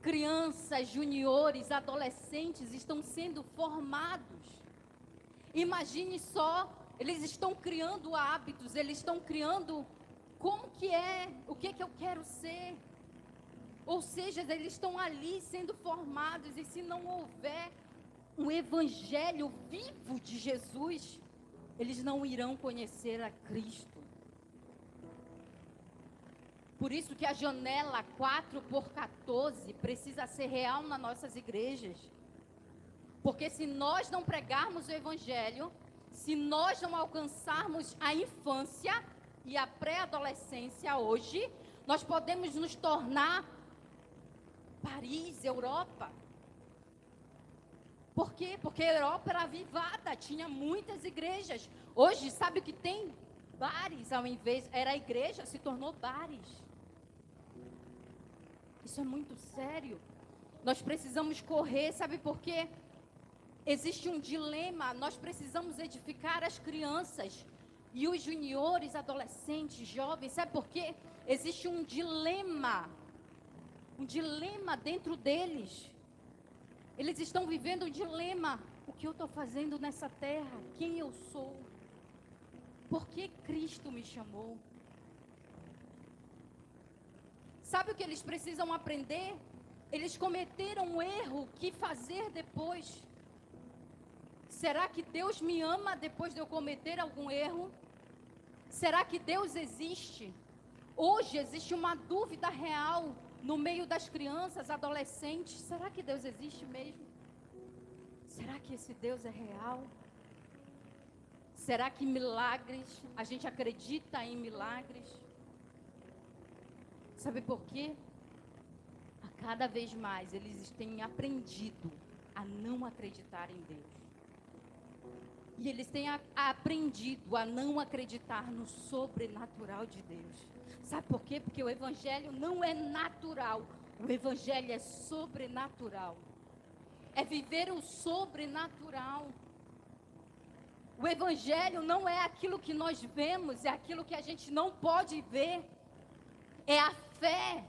Crianças, juniores, adolescentes estão sendo formados. Imagine só, eles estão criando hábitos, eles estão criando como que é, o que eu quero ser. Ou seja, eles estão ali sendo formados, e se não houver um evangelho vivo de Jesus, eles não irão conhecer a Cristo. Por isso que a janela 4x14 precisa ser real nas nossas igrejas. Porque se nós não pregarmos o evangelho, se nós não alcançarmos a infância e a pré-adolescência hoje, nós podemos nos tornar Paris, Europa. Por quê? Porque a Europa era avivada, tinha muitas igrejas. Hoje, sabe o que tem? Bares, ao invés, era igreja, se tornou bares. Isso é muito sério. Nós precisamos correr, sabe por quê? Existe um dilema, nós precisamos edificar as crianças e os juniores, adolescentes, jovens, sabe por quê? Existe um dilema dentro deles. Eles estão vivendo um dilema. O que eu estou fazendo nessa terra? Quem eu sou? Por que Cristo me chamou? Sabe o que eles precisam aprender? Eles cometeram um erro. O que fazer depois? Será que Deus me ama depois de eu cometer algum erro? Será que Deus existe? Hoje existe uma dúvida real no meio das crianças, adolescentes. Será que Deus existe mesmo? Será que esse Deus é real? Será que milagres, a gente acredita em milagres? Sabe por quê? A cada vez mais eles têm aprendido a não acreditar em Deus. E eles têm aprendido a não acreditar no sobrenatural de Deus. Sabe por quê? Porque o evangelho não é natural. O evangelho é sobrenatural. É viver o sobrenatural. O evangelho não é aquilo que nós vemos, é aquilo que a gente não pode ver. É a fé,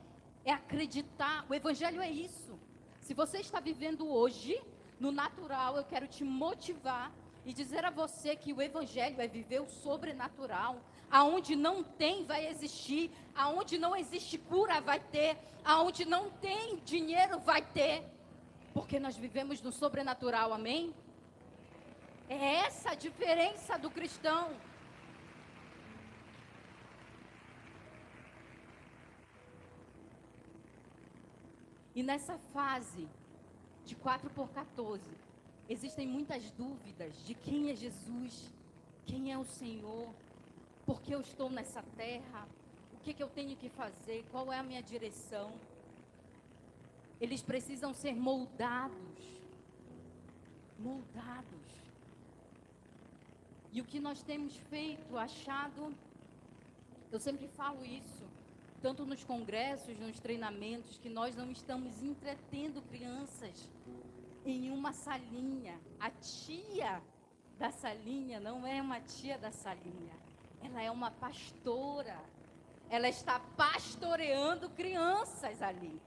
é acreditar. O evangelho é isso. Se você está vivendo hoje no natural, eu quero te motivar e dizer a você que o evangelho é viver o sobrenatural. Aonde não tem, vai existir. Aonde não existe cura, vai ter. Aonde não tem dinheiro, vai ter. Porque nós vivemos no sobrenatural, amém? É essa a diferença do cristão. E nessa fase de 4x14, existem muitas dúvidas de quem é Jesus, quem é o Senhor, por que eu estou nessa terra, o que eu tenho que fazer, qual é a minha direção. Eles precisam ser moldados. E o que nós temos feito, achado, eu sempre falo isso, tanto nos congressos, nos treinamentos, que nós não estamos entretendo crianças em uma salinha. A tia da salinha não é uma tia da salinha, ela é uma pastora. Ela está pastoreando crianças ali.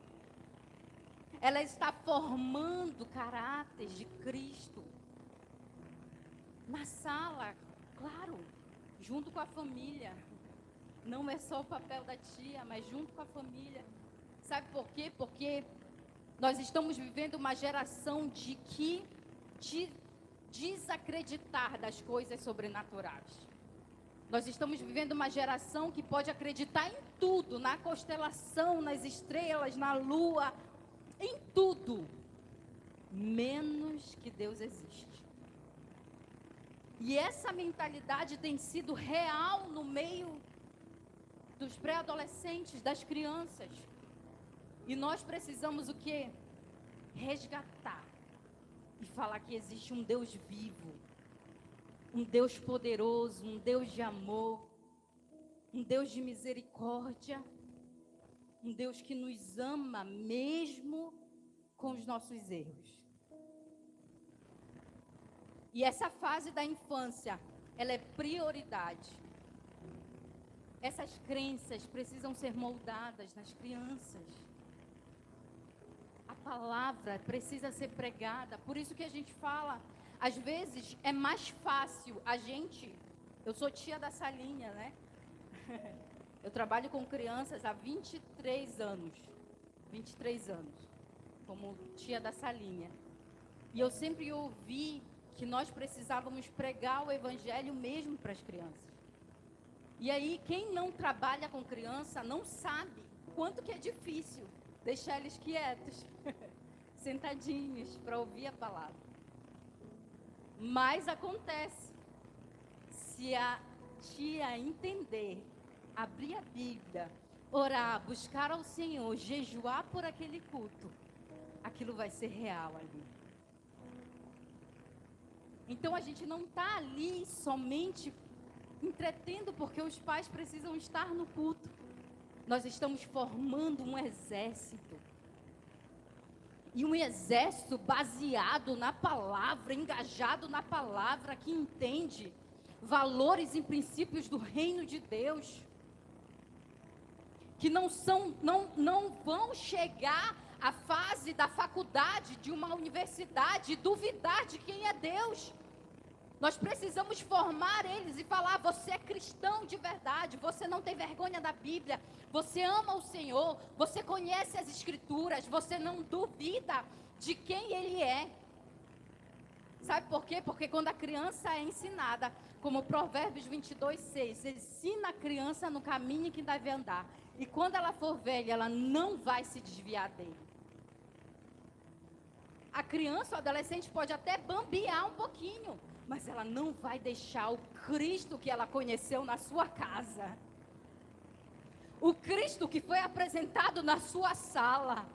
Ela está formando caráter de Cristo. Na sala, claro, junto com a família. Não é só o papel da tia, mas junto com a família. Sabe por quê? Porque nós estamos vivendo uma geração de desacreditar das coisas sobrenaturais. Nós estamos vivendo uma geração que pode acreditar em tudo, na constelação, nas estrelas, na lua, em tudo, menos que Deus existe. E essa mentalidade tem sido real no meio dos pré-adolescentes, das crianças. E nós precisamos o quê? Resgatar e falar que existe um Deus vivo, um Deus poderoso, um Deus de amor, um Deus de misericórdia, um Deus que nos ama mesmo com os nossos erros. E essa fase da infância, ela é prioridade. Essas crenças precisam ser moldadas nas crianças. A palavra precisa ser pregada. Por isso que a gente fala, às vezes é mais fácil eu sou tia da Salinha, né? Eu trabalho com crianças há 23 anos. 23 anos. Como tia da Salinha. E eu sempre ouvi que nós precisávamos pregar o evangelho mesmo para as crianças. E aí, quem não trabalha com criança não sabe quanto que é difícil deixar eles quietos, sentadinhos, para ouvir a palavra. Mas acontece. Se a tia entender, abrir a Bíblia, orar, buscar ao Senhor, jejuar por aquele culto, aquilo vai ser real ali. Então a gente não está ali somente entretendo porque os pais precisam estar no culto. Nós estamos formando um exército. E um exército baseado na palavra, engajado na palavra, que entende valores e princípios do reino de Deus. Que não vão chegar à fase da faculdade, de uma universidade, e duvidar de quem é Deus. Nós precisamos formar eles e falar: você é cristão de verdade, você não tem vergonha da Bíblia, você ama o Senhor, você conhece as Escrituras, você não duvida de quem Ele é. Sabe por quê? Porque quando a criança é ensinada, como Provérbios 22:6, ensina a criança no caminho que deve andar, e quando ela for velha, ela não vai se desviar dele. A criança, o adolescente pode até bambear um pouquinho, mas ela não vai deixar o Cristo que ela conheceu na sua casa. O Cristo que foi apresentado na sua sala.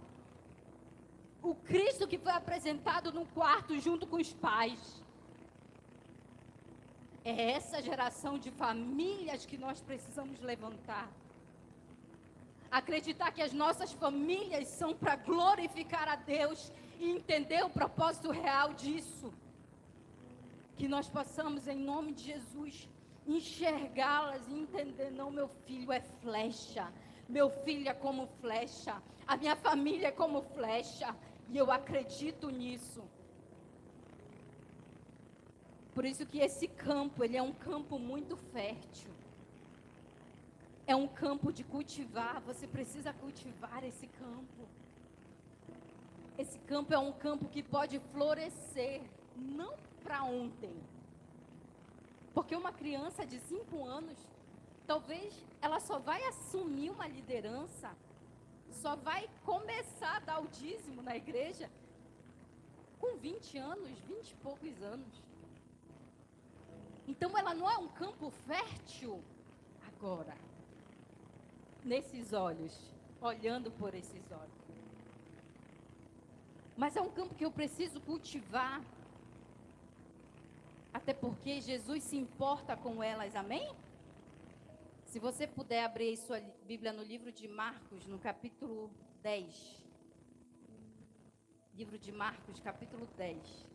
O Cristo que foi apresentado no quarto junto com os pais. É essa geração de famílias que nós precisamos levantar. Acreditar que as nossas famílias são para glorificar a Deus e entender o propósito real disso. Que nós possamos, em nome de Jesus, enxergá-las e entender: não, meu filho é flecha, meu filho é como flecha, a minha família é como flecha, e eu acredito nisso. Por isso que esse campo, ele é um campo muito fértil. É um campo de cultivar, você precisa cultivar esse campo. Esse campo é um campo que pode florescer, não para ontem. Porque uma criança de 5 anos, talvez ela só vai assumir uma liderança, só vai começar a dar o dízimo na igreja com 20 anos, 20 e poucos anos. Então ela não é um campo fértil agora, nesses olhos, olhando por esses olhos. Mas é um campo que eu preciso cultivar. Até porque Jesus se importa com elas, amém? Se você puder abrir sua Bíblia no livro de Marcos, no capítulo 10. Livro de Marcos, capítulo 10.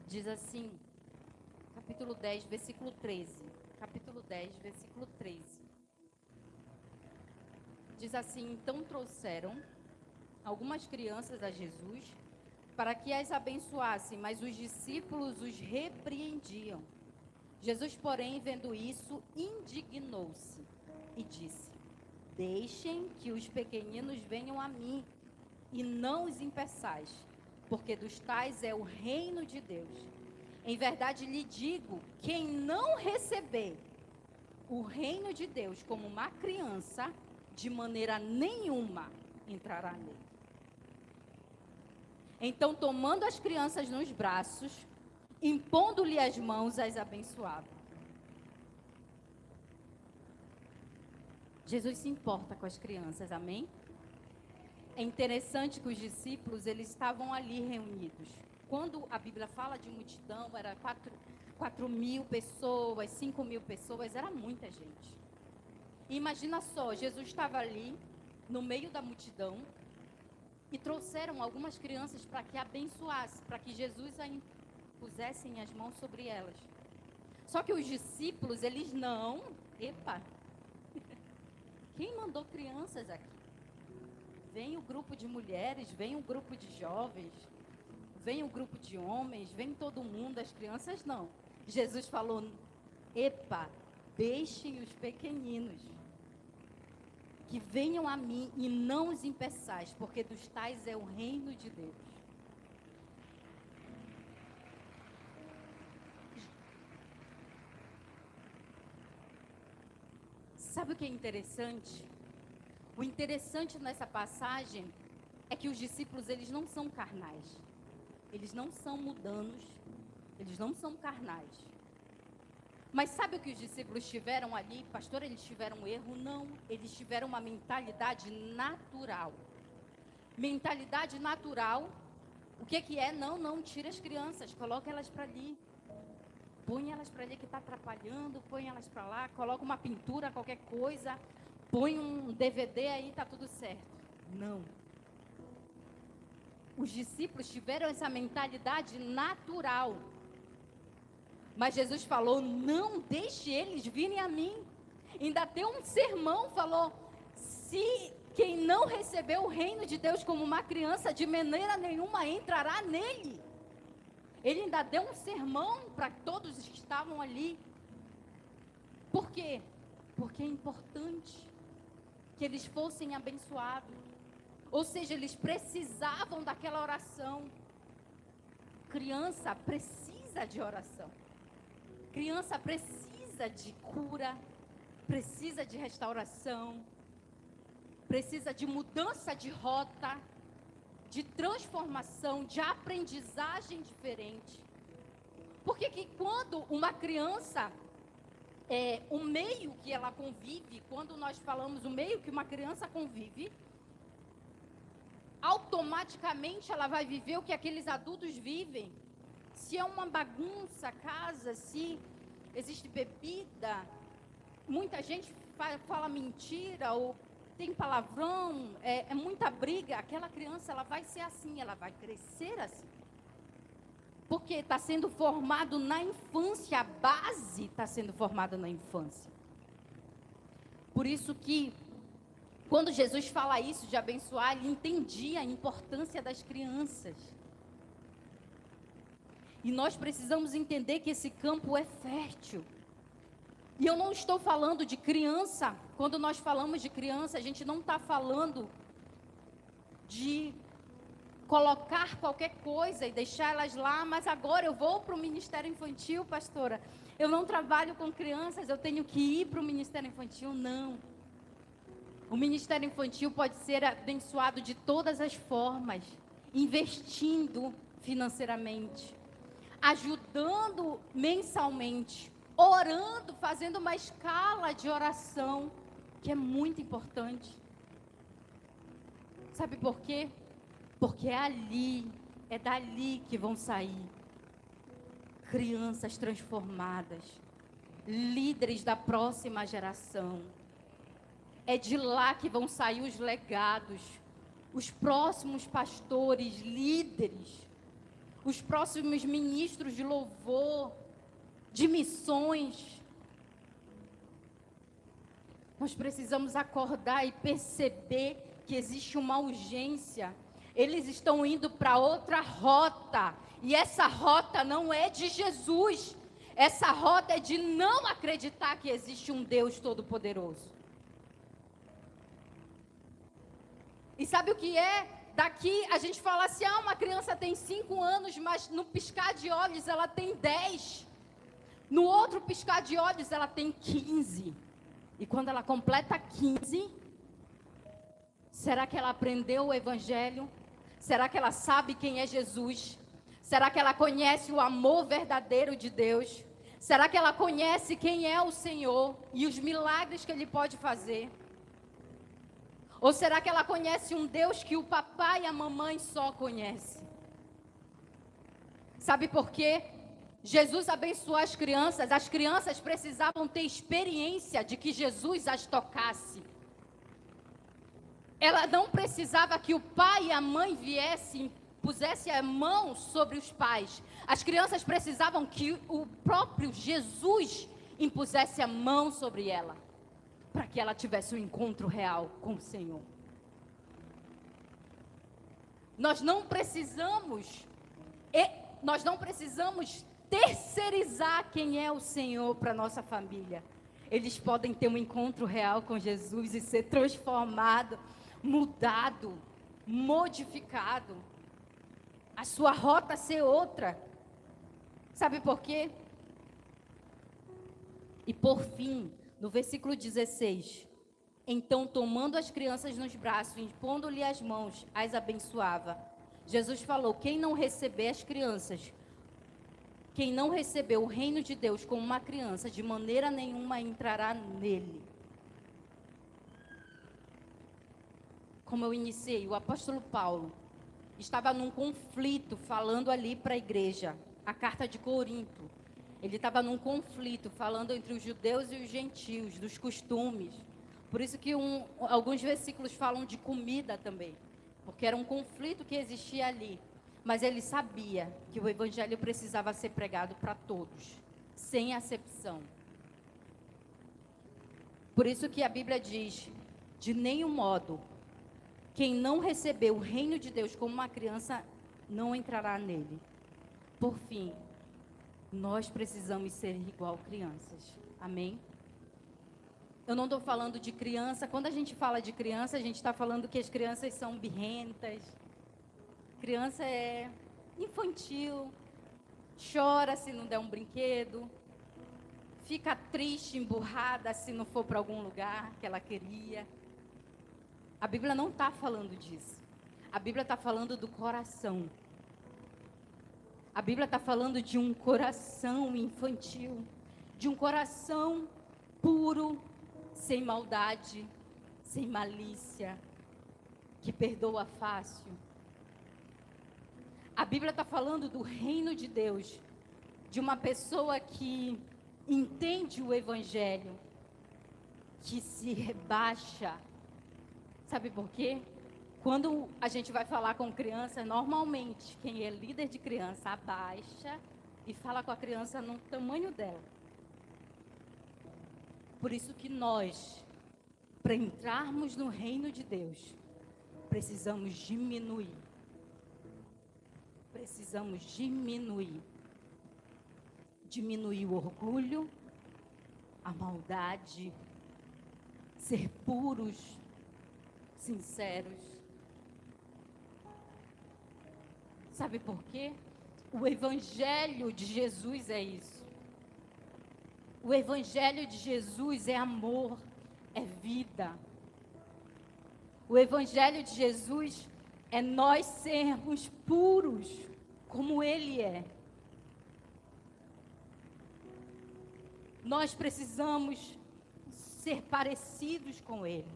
Diz assim, capítulo 10, versículo 13. Capítulo 10, versículo 13. Diz assim: então trouxeram algumas crianças a Jesus para que as abençoassem, mas os discípulos os repreendiam. Jesus, porém, vendo isso, indignou-se e disse: deixem que os pequeninos venham a mim e não os impeçais, porque dos tais é o reino de Deus. Em verdade lhe digo, quem não receber o reino de Deus como uma criança, de maneira nenhuma entrará nele. Então, tomando as crianças nos braços, impondo-lhe as mãos, as abençoava. Jesus se importa com as crianças, amém? É interessante que os discípulos, eles estavam ali reunidos. Quando a Bíblia fala de multidão, era 4.000 pessoas, 5.000 pessoas, era muita gente. E imagina só, Jesus estava ali, no meio da multidão, e trouxeram algumas crianças para que abençoasse, para que Jesus pusessem as mãos sobre elas. Só que os discípulos, eles não, quem mandou crianças aqui? Vem o grupo de mulheres, vem o grupo de jovens, vem o grupo de homens, vem todo mundo, as crianças não. Jesus falou, deixem os pequeninos, que venham a mim e não os impeçais, porque dos tais é o reino de Deus. Sabe o que é interessante? O interessante nessa passagem é que os discípulos, eles não são carnais. Eles não são mundanos. Eles não são carnais. Mas sabe o que os discípulos tiveram ali? Pastor, eles tiveram um erro? Não. Eles tiveram uma mentalidade natural. Mentalidade natural, o que é? Não, tira as crianças, coloca elas para ali. Põe elas para ali que está atrapalhando, põe elas para lá, coloca uma pintura, qualquer coisa, põe um DVD aí, está tudo certo. Não. Os discípulos tiveram essa mentalidade natural. Mas Jesus falou, não deixe eles virem a mim. Ainda deu um sermão, falou, se quem não recebeu o reino de Deus como uma criança, de maneira nenhuma entrará nele. Ele ainda deu um sermão para todos que estavam ali. Por quê? Porque é importante que eles fossem abençoados. Ou seja, eles precisavam daquela oração. Criança precisa de oração. Criança precisa de cura, precisa de restauração, precisa de mudança de rota, de transformação, de aprendizagem diferente. Porque que quando uma criança, o meio que ela convive, quando nós falamos o meio que uma criança convive, automaticamente ela vai viver o que aqueles adultos vivem. Se é uma bagunça a casa, se existe bebida, muita gente fala mentira, ou tem palavrão, é muita briga, aquela criança ela vai ser assim, ela vai crescer assim. Porque está sendo formado na infância, a base está sendo formada na infância. Por isso que, quando Jesus fala isso de abençoar, ele entendia a importância das crianças. E nós precisamos entender que esse campo é fértil. E eu não estou falando de criança. Quando nós falamos de criança, a gente não está falando de colocar qualquer coisa e deixar elas lá. Mas agora eu vou para o Ministério Infantil, pastora. Eu não trabalho com crianças, eu tenho que ir para o Ministério Infantil. Não. O Ministério Infantil pode ser abençoado de todas as formas. Investindo financeiramente, ajudando mensalmente, orando, fazendo uma escala de oração, que é muito importante. Sabe por quê? Porque é dali que vão sair crianças transformadas, líderes da próxima geração. É de lá que vão sair os legados, os próximos pastores, líderes, os próximos ministros de louvor, de missões. Nós precisamos acordar e perceber que existe uma urgência. Eles estão indo para outra rota, e essa rota não é de Jesus. Essa rota é de não acreditar que existe um Deus Todo-Poderoso. E sabe o que é? Daqui a gente fala assim, uma criança tem 5 anos, mas no piscar de olhos ela tem 10. No outro piscar de olhos ela tem 15. E quando ela completa 15, será que ela aprendeu o Evangelho? Será que ela sabe quem é Jesus? Será que ela conhece o amor verdadeiro de Deus? Será que ela conhece quem é o Senhor e os milagres que Ele pode fazer? Ou será que ela conhece um Deus que o papai e a mamãe só conhecem? Sabe por quê? Jesus abençoou as crianças precisavam ter experiência de que Jesus as tocasse. Ela não precisava que o pai e a mãe viessem, pusessem a mão sobre os pais. As crianças precisavam que o próprio Jesus impusesse a mão sobre ela, para que ela tivesse um encontro real com o Senhor. Nós não precisamos terceirizar quem é o Senhor para nossa família. Eles podem ter um encontro real com Jesus e ser transformado, mudado, modificado. A sua rota ser outra. Sabe por quê? E por fim, no versículo 16, então tomando as crianças nos braços, impondo-lhe as mãos, as abençoava. Jesus falou: quem não receber as crianças, quem não receber o reino de Deus como uma criança, de maneira nenhuma entrará nele. Como eu iniciei, o apóstolo Paulo estava num conflito, falando ali para a igreja, a carta de Corinto. Ele estava num conflito, falando entre os judeus e os gentios, dos costumes. Por isso que alguns versículos falam de comida também, porque era um conflito que existia ali. Mas ele sabia que o evangelho precisava ser pregado para todos, sem acepção. Por isso que a Bíblia diz: de nenhum modo, quem não receber o reino de Deus como uma criança, não entrará nele. Por fim, nós precisamos ser igual crianças. Amém? Eu não estou falando de criança. Quando a gente fala de criança, a gente está falando que as crianças são birrentas. Criança é infantil, chora se não der um brinquedo, fica triste, emburrada se não for para algum lugar que ela queria. A Bíblia não está falando disso. A Bíblia está falando do coração. A Bíblia está falando de um coração infantil, de um coração puro, sem maldade, sem malícia, que perdoa fácil. A Bíblia está falando do reino de Deus, de uma pessoa que entende o evangelho, que se rebaixa. Sabe por quê? Quando a gente vai falar com criança, normalmente quem é líder de criança abaixa e fala com a criança no tamanho dela. Por isso que nós, para entrarmos no reino de Deus, precisamos diminuir. Precisamos diminuir. Diminuir o orgulho, a maldade, ser puros, sinceros. Sabe por quê? O evangelho de Jesus é isso. O evangelho de Jesus é amor, é vida. O evangelho de Jesus é nós sermos puros, como Ele é. Nós precisamos ser parecidos com Ele.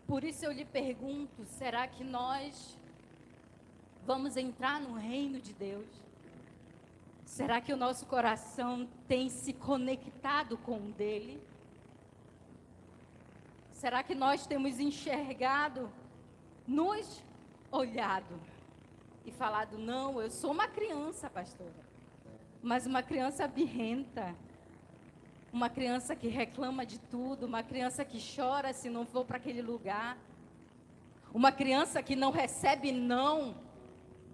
Por isso eu lhe pergunto, será que nós vamos entrar no reino de Deus? Será que o nosso coração tem se conectado com o dele? Será que nós temos enxergado, nos olhado e falado: não, eu sou uma criança, pastora, mas uma criança birrenta, uma criança que reclama de tudo, uma criança que chora se não for para aquele lugar, uma criança que não recebe não.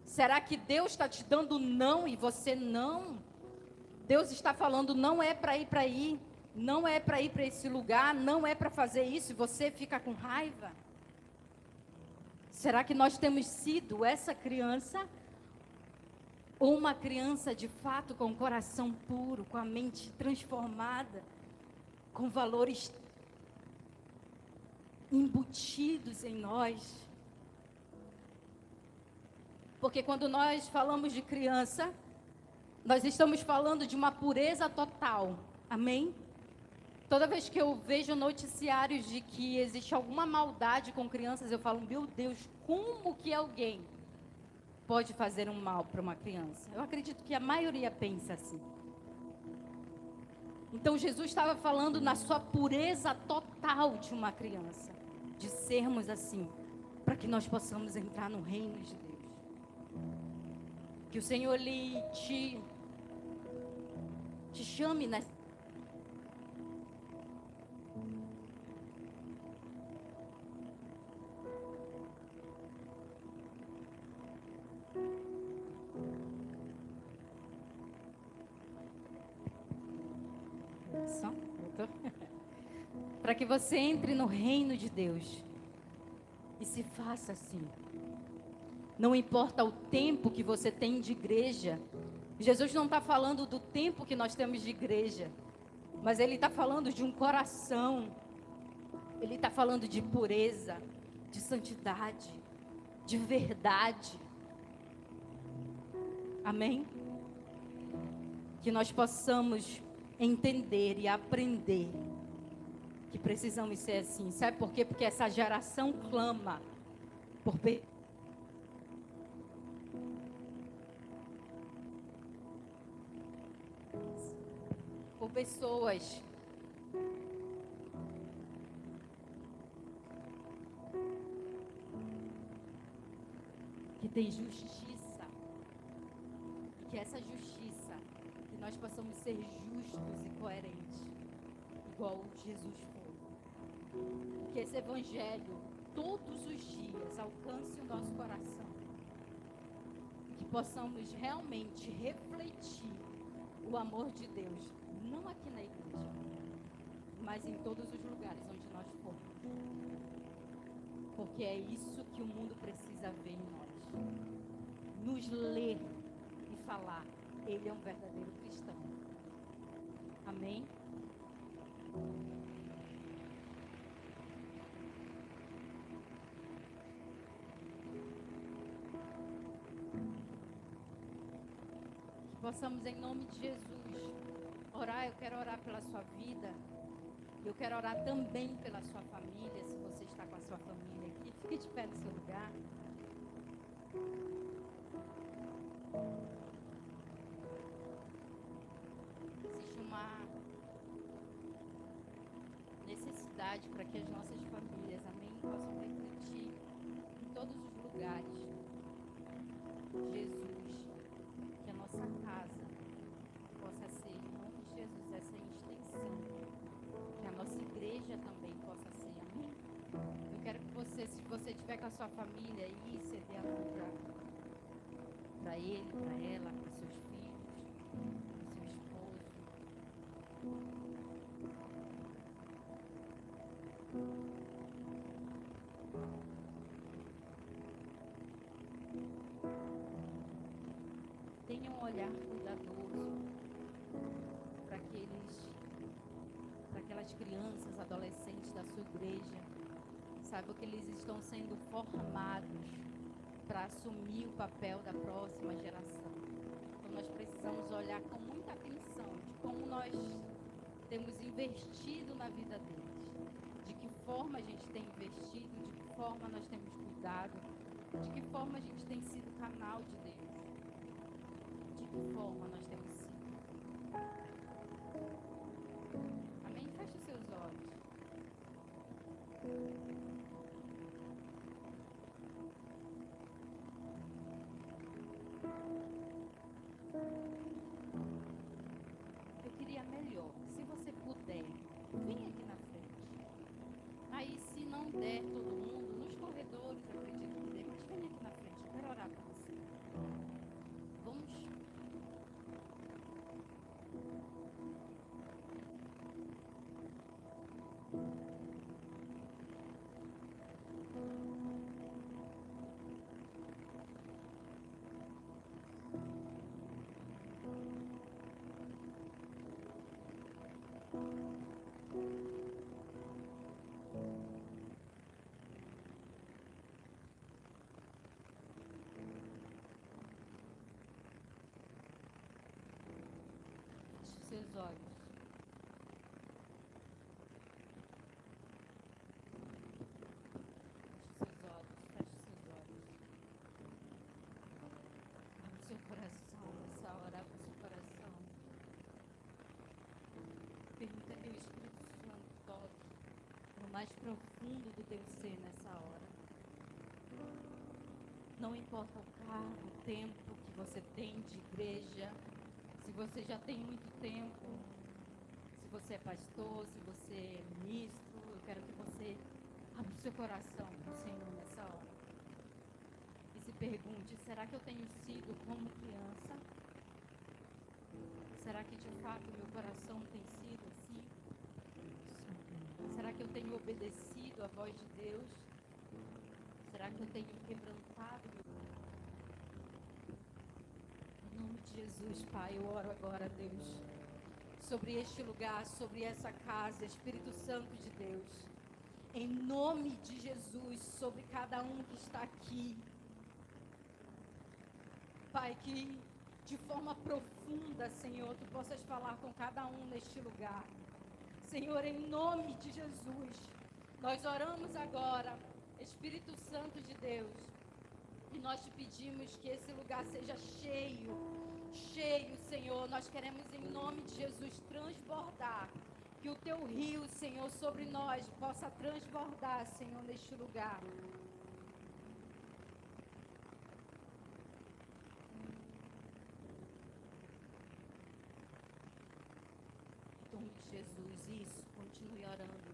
Será que Deus está te dando não e você não? Deus está falando: não é para ir para aí, não é para ir para esse lugar, não é para fazer isso, e você fica com raiva? Será que nós temos sido essa criança? Ou uma criança de fato com o coração puro, com a mente transformada, com valores embutidos em nós? Porque quando nós falamos de criança, nós estamos falando de uma pureza total. Amém? Toda vez que eu vejo noticiários de que existe alguma maldade com crianças, eu falo: meu Deus, como que alguém pode fazer um mal para uma criança. Eu acredito que a maioria pensa assim. Então Jesus estava falando na sua pureza total de uma criança, de sermos assim, para que nós possamos entrar no reino de Deus. Que o Senhor te chame nessa. Para que você entre no reino de Deus e se faça assim. Não importa o tempo que você tem de igreja. Jesus não está falando do tempo que nós temos de igreja, mas Ele está falando de um coração. Ele está falando de pureza, de santidade, de verdade. Amém? Que nós possamos entender e aprender que precisamos ser assim. Sabe por quê? Porque essa geração clama por pessoas que têm justiça, e que essa justiça, que nós possamos ser justos e coerentes, igual Jesus foi. Que esse evangelho todos os dias alcance o nosso coração, que possamos realmente refletir o amor de Deus, não aqui na igreja, mas em todos os lugares onde nós formos. Porque é isso que o mundo precisa ver em nós. Nos ler e falar, ele é um verdadeiro cristão. Amém? Que possamos, em nome de Jesus, orar. Eu quero orar pela sua vida. Eu quero orar também pela sua família. Se você está com a sua família aqui, fique de pé no seu lugar. Existe uma necessidade para que as nossas famílias, amém, possam refletir em todos os lugares. Jesus, que a nossa casa possa ser, em nome de Jesus, essa extensão. Que a nossa igreja também possa ser, amém? Eu quero que você, se você estiver com a sua família aí, ceder a mão para ele, para ela, para seus filhos, para seu esposo. Tenha um olhar cuidadoso para aquelas crianças, adolescentes da sua igreja. Saiba que eles estão sendo formados para assumir o papel da próxima geração. Então nós precisamos olhar com muita atenção de como nós temos investido na vida deles, de que forma a gente tem investido, de que forma nós temos cuidado, de que forma a gente tem sido canal de Deus, de que forma nós temos sido. Amém? Feche os seus olhos. Eu queria melhor, se você puder, vem aqui na frente. Aí, se não der todo mundo, nos corredores, eu acredito que dê, mas vem aqui na frente, eu quero orar por você. Vamos. Feche seus olhos. Feche seus olhos. Feche seus olhos. mais profundo do teu ser nessa hora. Não importa o cargo, o tempo que você tem de igreja, se você já tem muito tempo, se você é pastor, se você é ministro, eu quero que você abra o seu coração para o Senhor nessa hora. E se pergunte, será que eu tenho sido como criança? Será que de fato meu coração tem sido assim? Será que eu tenho obedecido à voz de Deus? Será que eu tenho quebrantado meu coração? Em nome de Jesus, Pai, eu oro agora, Deus, sobre este lugar, sobre essa casa, Espírito Santo de Deus. Em nome de Jesus, sobre cada um que está aqui. Pai, que de forma profunda, Senhor, Tu possas falar com cada um neste lugar. Senhor, em nome de Jesus, nós oramos agora, Espírito Santo de Deus, e nós te pedimos que esse lugar seja cheio, Senhor. Nós queremos, em nome de Jesus, transbordar, que o Teu rio, Senhor, sobre nós possa transbordar, Senhor, neste lugar. Em nome de Jesus, isso, continue orando.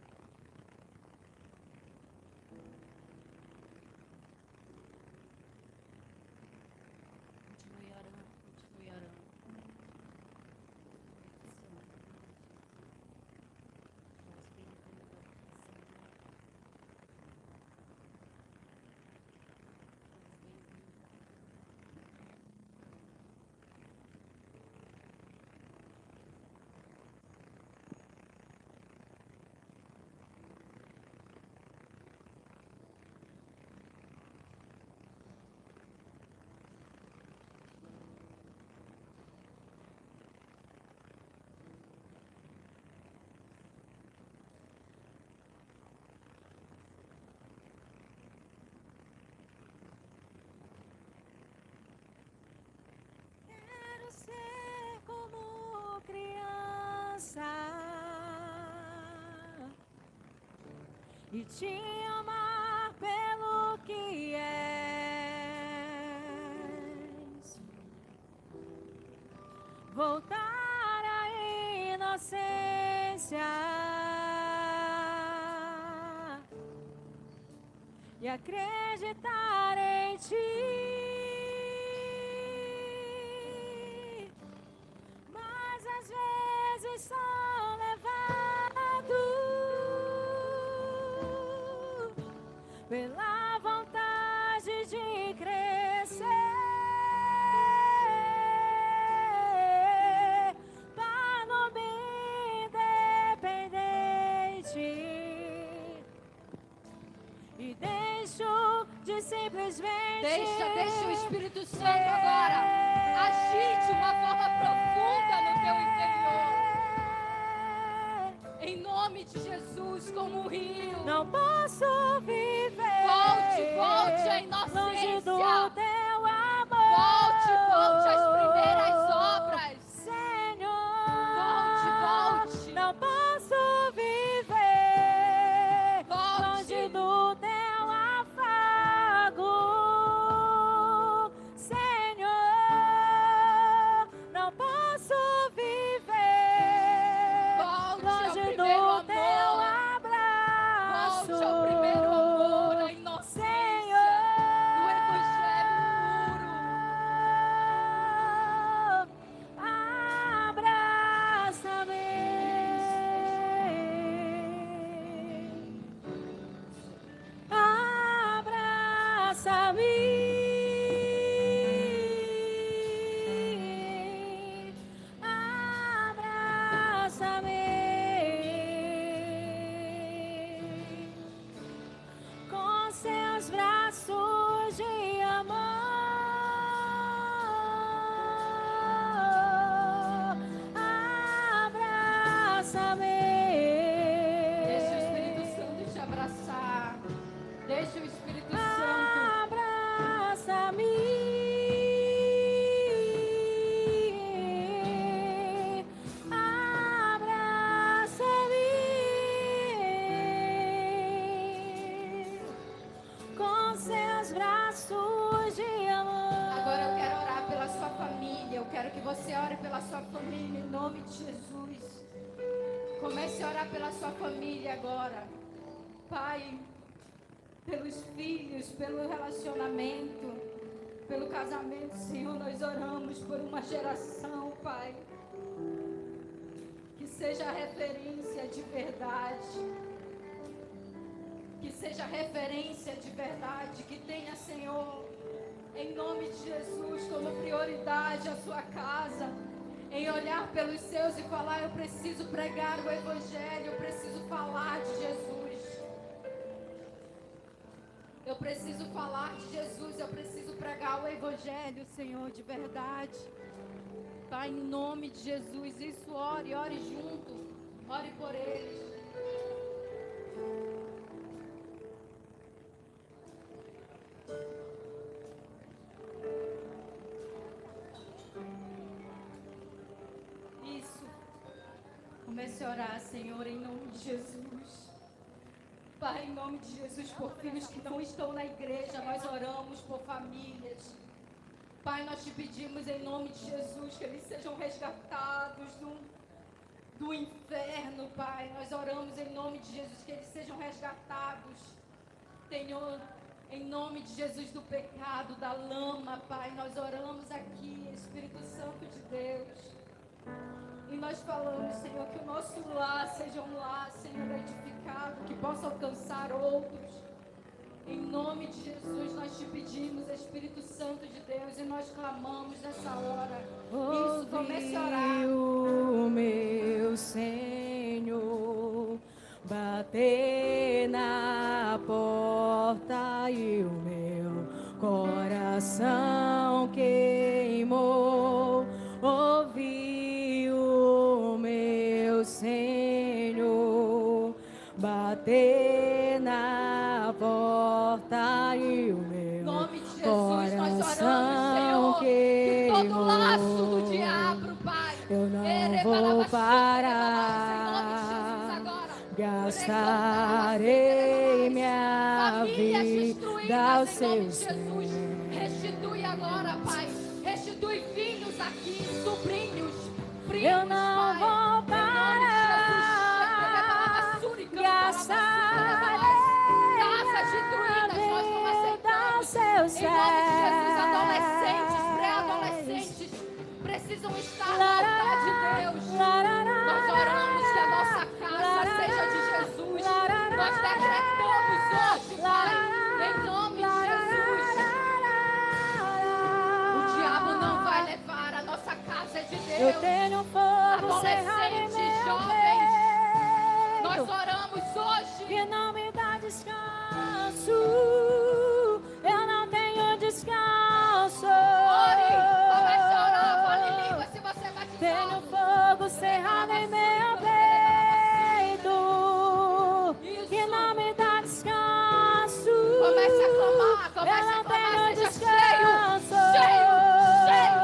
Continue orando, continue orando. Quero ser como criança e te amar pelo que és. Voltar à inocência e acreditar em Ti. Mas às vezes sou levado pela vontade de crescer para não me independente e deixo de simplesmente Deixa o Espírito Santo agora agir de uma forma profunda no teu interior. Em nome de Jesus, como um rio. Não posso viver Volte à longe inocência. do Teu amor. Volte às primeiras obras. Senhor, Volte. não posso viver Volte. longe do Teu afago. Senhor, não posso viver Volte ao longe primeiro do amor. Teu abraço. Volte ao primeiro amor, a inocência do Evangelho puro. Abraça-me, abraça-me com seus braços de amor. Abraça-me. Deixa o Espírito Santo te abraçar. Deixa o Espírito Santo. Abraça-me. laços de amor. Agora eu quero orar pela sua família. Eu quero que você ore pela sua família em nome de Jesus. Comece a orar pela sua família agora. Pai, pelos filhos, pelo relacionamento, pelo casamento, Senhor, nós oramos por uma geração, Pai, que seja referência de verdade. Que seja referência de verdade, que tenha, Senhor, em nome de Jesus, como prioridade a sua casa, em olhar pelos seus e falar: eu preciso pregar o Evangelho, eu preciso falar de Jesus. Eu preciso falar de Jesus, eu preciso pregar o Evangelho, Senhor, de verdade. Pai, em nome de Jesus, isso, ore junto, ore por eles. Comece a orar, Senhor, em nome de Jesus. Pai, em nome de Jesus, por filhos que não estão na igreja, nós oramos por famílias. Pai, nós te pedimos em nome de Jesus que eles sejam resgatados do inferno, Pai. Nós oramos em nome de Jesus que eles sejam resgatados, Senhor, em nome de Jesus, do pecado, da lama, Pai. Nós oramos aqui, Espírito Santo de Deus. E nós falamos, Senhor, que o nosso lar seja um lar, Senhor, edificado, que possa alcançar outros. Em nome de Jesus, nós te pedimos, Espírito Santo de Deus, e nós clamamos nessa hora. Isso, comece a orar. O meu Senhor bater na porta e o meu coração queimou. Ouvi o meu Senhor bater na porta e o meu Nome de Jesus, coração nós oramos, Senhor, que todo laço do queimou. diabo, Pai, Eu não vou parar. em nome de Jesus agora. Gastarei minha Famílias vida destruídas ao em seu nome de Jesus. ser. Restitui agora, Pai. Restitui filhos aqui, sobrinhos, primos, Eu não Pai. vou parar. Gastarei Casas destruídas, nós não minha vida ao aceitamos. seu Em nome de Jesus, ser. adolescentes, pré-adolescentes precisam estar na vontade de Deus. Nós oramos que a nossa casa seja de Jesus. Nós decretamos hoje, Pai, em nome de Jesus. O diabo não vai levar, a nossa casa é de Eu Deus. tenho fogo cerrado em Adolescentes, meu jovens, nós peito oramos hoje. que não me dá descanso. Eu não tenho descanso. Ore, comece a orar, fale em língua se você é Tenho batizado. fogo cerrado em meu peito que não me dá descanso. Comece a clamar, Eu comece a não clamar, tenho seja descanso. cheio, cheio.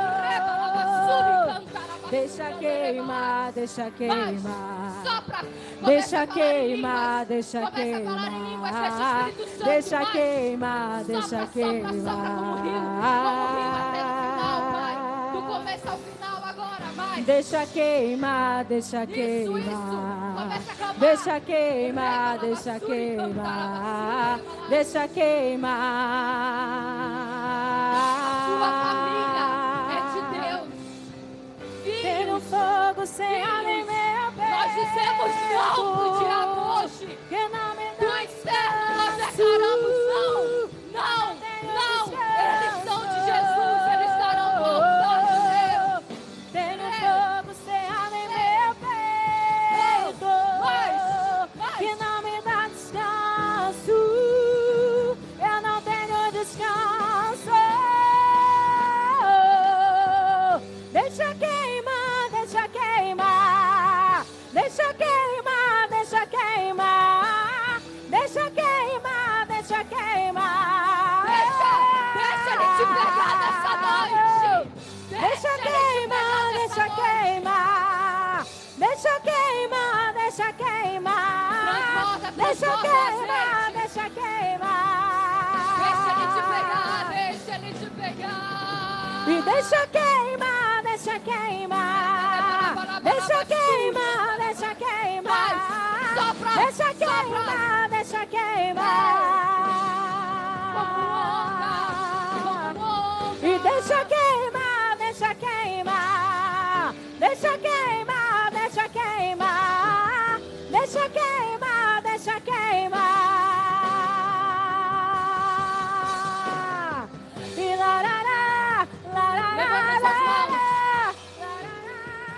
Deixa queimar, deixa queimar. Sopra, Deixa queimar, deixa Começa a falar em línguas, queimar. deixa o Espírito Santo Deixa mais. queimar, deixa Sopra, sopra, queimar. sopra como rio até o final, Pai. Do começo ao final agora, vai. Deixa queimar, deixa Isso. queimar. Começa a clamar. Deixa queimar, deixa queimar. Deixa queimar. Sua família é de Deus. Tenho Filhos, fogo cerrado em meu peito. nós dizemos não pro diabo hoje. Que não me Do dá inferno nós declaramos não. Não, não. Eles são de Jesus, eles estarão voltando, Deus. Tenho fogo cerrado em meu peito Mais. que não me dá descanso. Eu não tenho descanso. Deixa queimar, deixa queimar. Deixa queimar, deixa queimar. Deixa queimar, deixa queimar. Deixa ele te pegar nessa noite. Deixa queimar, deixa queimar. Deixa queimar, deixa queimar. Transborda, Deixa transborda, queimar, gente. deixa queimar. Deixa ele te pegar, deixa queimar, deixa queimar, deixa queimar, deixa queimar, Sopra, deixa sopra. queimar, deixa queimar. E deixa queimar, deixa queimar, deixa queimar, deixa queimar, deixa queimar, deixa queimar. E larará, larará,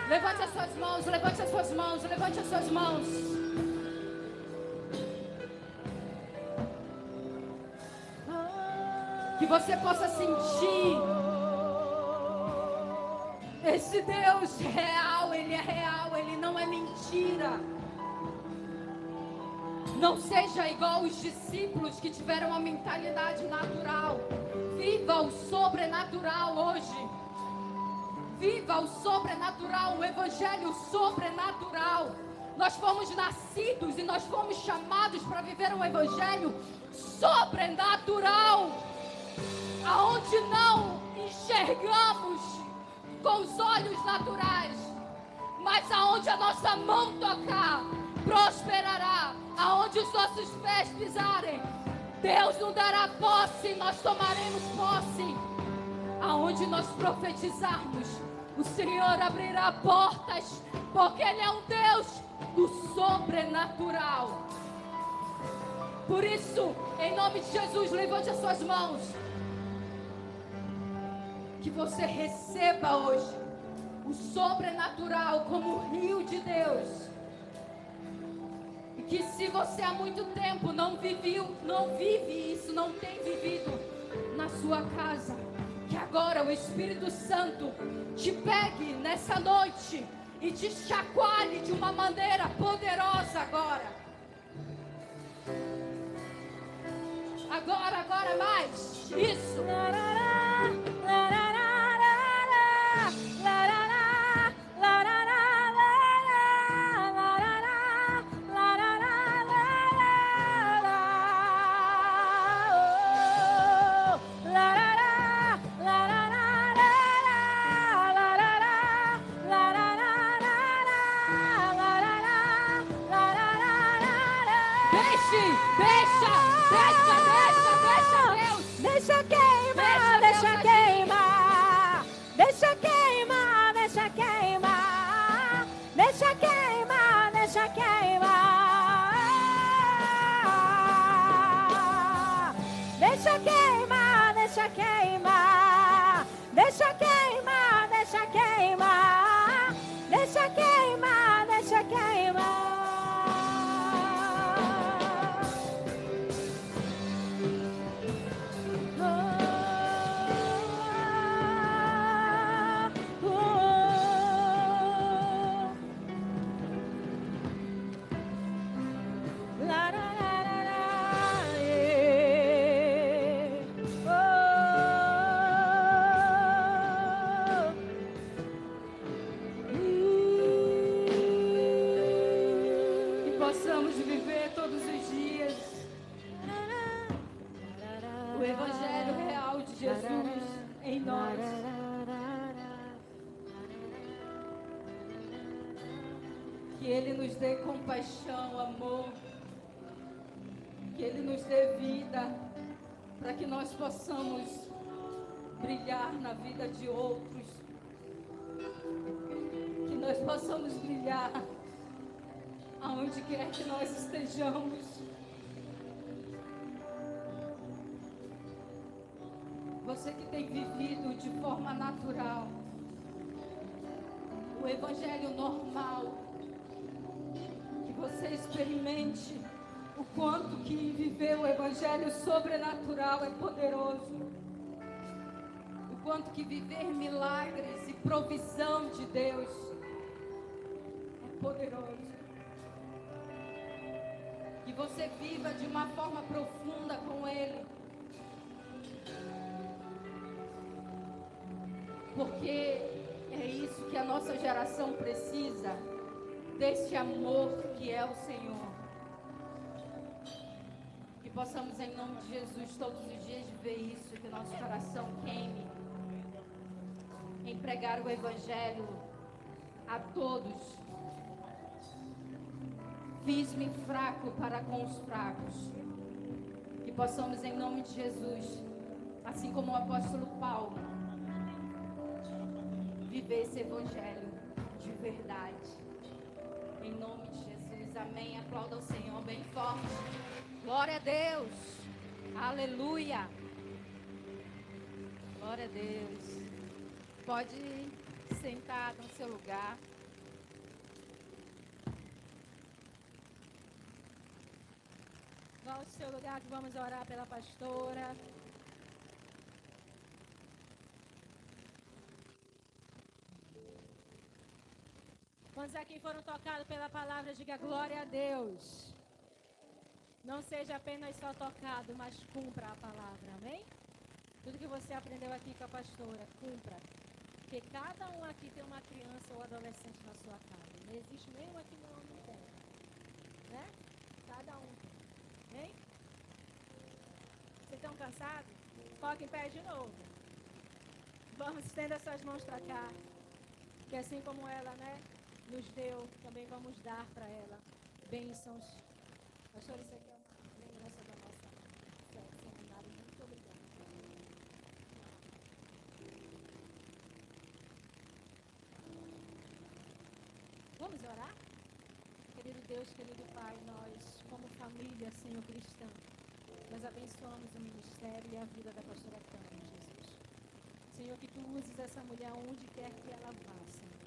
Levante as suas mãos, levante as suas mãos, levante as suas mãos. Que você possa sentir esse Deus real, Ele é real, Ele não é mentira. Não seja igual os discípulos que tiveram a mentalidade natural. Viva o sobrenatural hoje. Viva o sobrenatural, o evangelho sobrenatural. Nós fomos nascidos e nós fomos chamados para viver um evangelho sobrenatural, aonde não enxergamos com os olhos naturais, mas aonde a nossa mão tocar, prosperará. Aonde os nossos pés pisarem, Deus nos dará posse, nós tomaremos posse. Aonde nós profetizarmos, o Senhor abrirá portas, porque Ele é um Deus do sobrenatural. Por isso, em nome de Jesus, levante as suas mãos. Que você receba hoje o sobrenatural como o rio de Deus. E que se você há muito tempo não vive isso, não tem vivido na sua casa, que agora o Espírito Santo te pegue nessa noite e te chacoalhe de uma maneira poderosa agora. Agora mais. Isso. Deixa queimar, deixa queimar, deixa queimar, deixa queimar, deixa queimar, deixa queimar, deixa queimar, deixa queimar, deixa queimar, deixa queimar, deixa queimar, deixa queimar. Que Ele nos dê compaixão, amor, que Ele nos dê vida, para que nós possamos brilhar na vida de outros, que nós possamos brilhar aonde quer que nós estejamos. Você que tem vivido de forma natural o evangelho normal, que você experimente o quanto que viver o evangelho sobrenatural é poderoso, o quanto que viver milagres e provisão de Deus é poderoso. Que você viva de uma forma profunda com Ele, porque é isso que a nossa geração precisa, desse amor que é o Senhor. Que possamos, em nome de Jesus, todos os dias ver isso, que nosso coração queime em pregar o Evangelho a todos. Fiz-me fraco para com os fracos. Que possamos, em nome de Jesus, assim como o apóstolo Paulo, viver esse Evangelho de verdade. Em nome de Jesus, amém. Aplauda ao Senhor bem forte. Glória a Deus. Aleluia. Glória a Deus. Pode sentar no seu lugar. Volte ao seu lugar que vamos orar pela pastora. Quantos aqui foram tocados pela palavra, diga glória a Deus. Não seja apenas só tocado, mas cumpra a palavra, amém? Tudo que você aprendeu aqui com a pastora, cumpra. Porque cada um aqui tem uma criança ou adolescente na sua casa. Não existe nenhum aqui não tem. Né? Cada um tem. Amém? Vocês estão cansados? Coloque em pé de novo. Vamos, estenda suas mãos para cá. Que assim como ela, né, nos deu, também vamos dar para ela bênçãos. Pastor, isso aqui é uma lembrança da nossa fé seminário. Muito obrigada. Vamos orar? Querido Deus, querido Pai, nós, como família, Senhor cristã, nós abençoamos o ministério e a vida da pastora Tânia, Jesus. Senhor, que Tu uses essa mulher onde quer que ela vá, Senhor.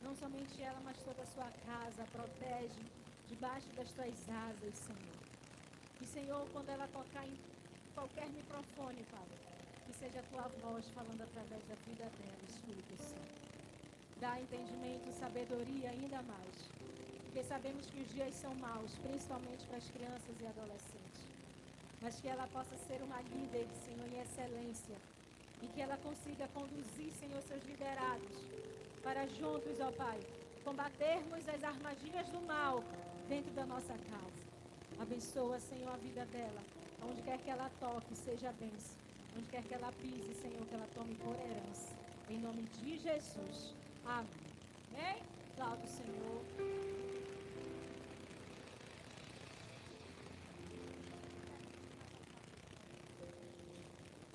Não somente ela, mas toda a sua casa, protege debaixo das Tuas asas, Senhor. E, Senhor, quando ela tocar em qualquer microfone, Pai, que seja a Tua voz falando através da vida dela, Espírito Santo. Dá entendimento e sabedoria ainda mais. Porque sabemos que os dias são maus, principalmente para as crianças e adolescentes. Mas que ela possa ser uma líder, Senhor, em excelência. E que ela consiga conduzir, Senhor, seus liderados para juntos, ó Pai, combatermos as armadilhas do mal dentro da nossa casa. Abençoa, Senhor, a vida dela. Onde quer que ela toque, seja bênção. Onde quer que ela pise, Senhor, que ela tome por herança. Em nome de Jesus. Amém. Amém? Aplauda o Senhor.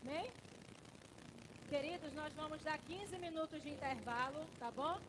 Amém? Queridos, nós vamos dar 15 minutos de intervalo, tá bom?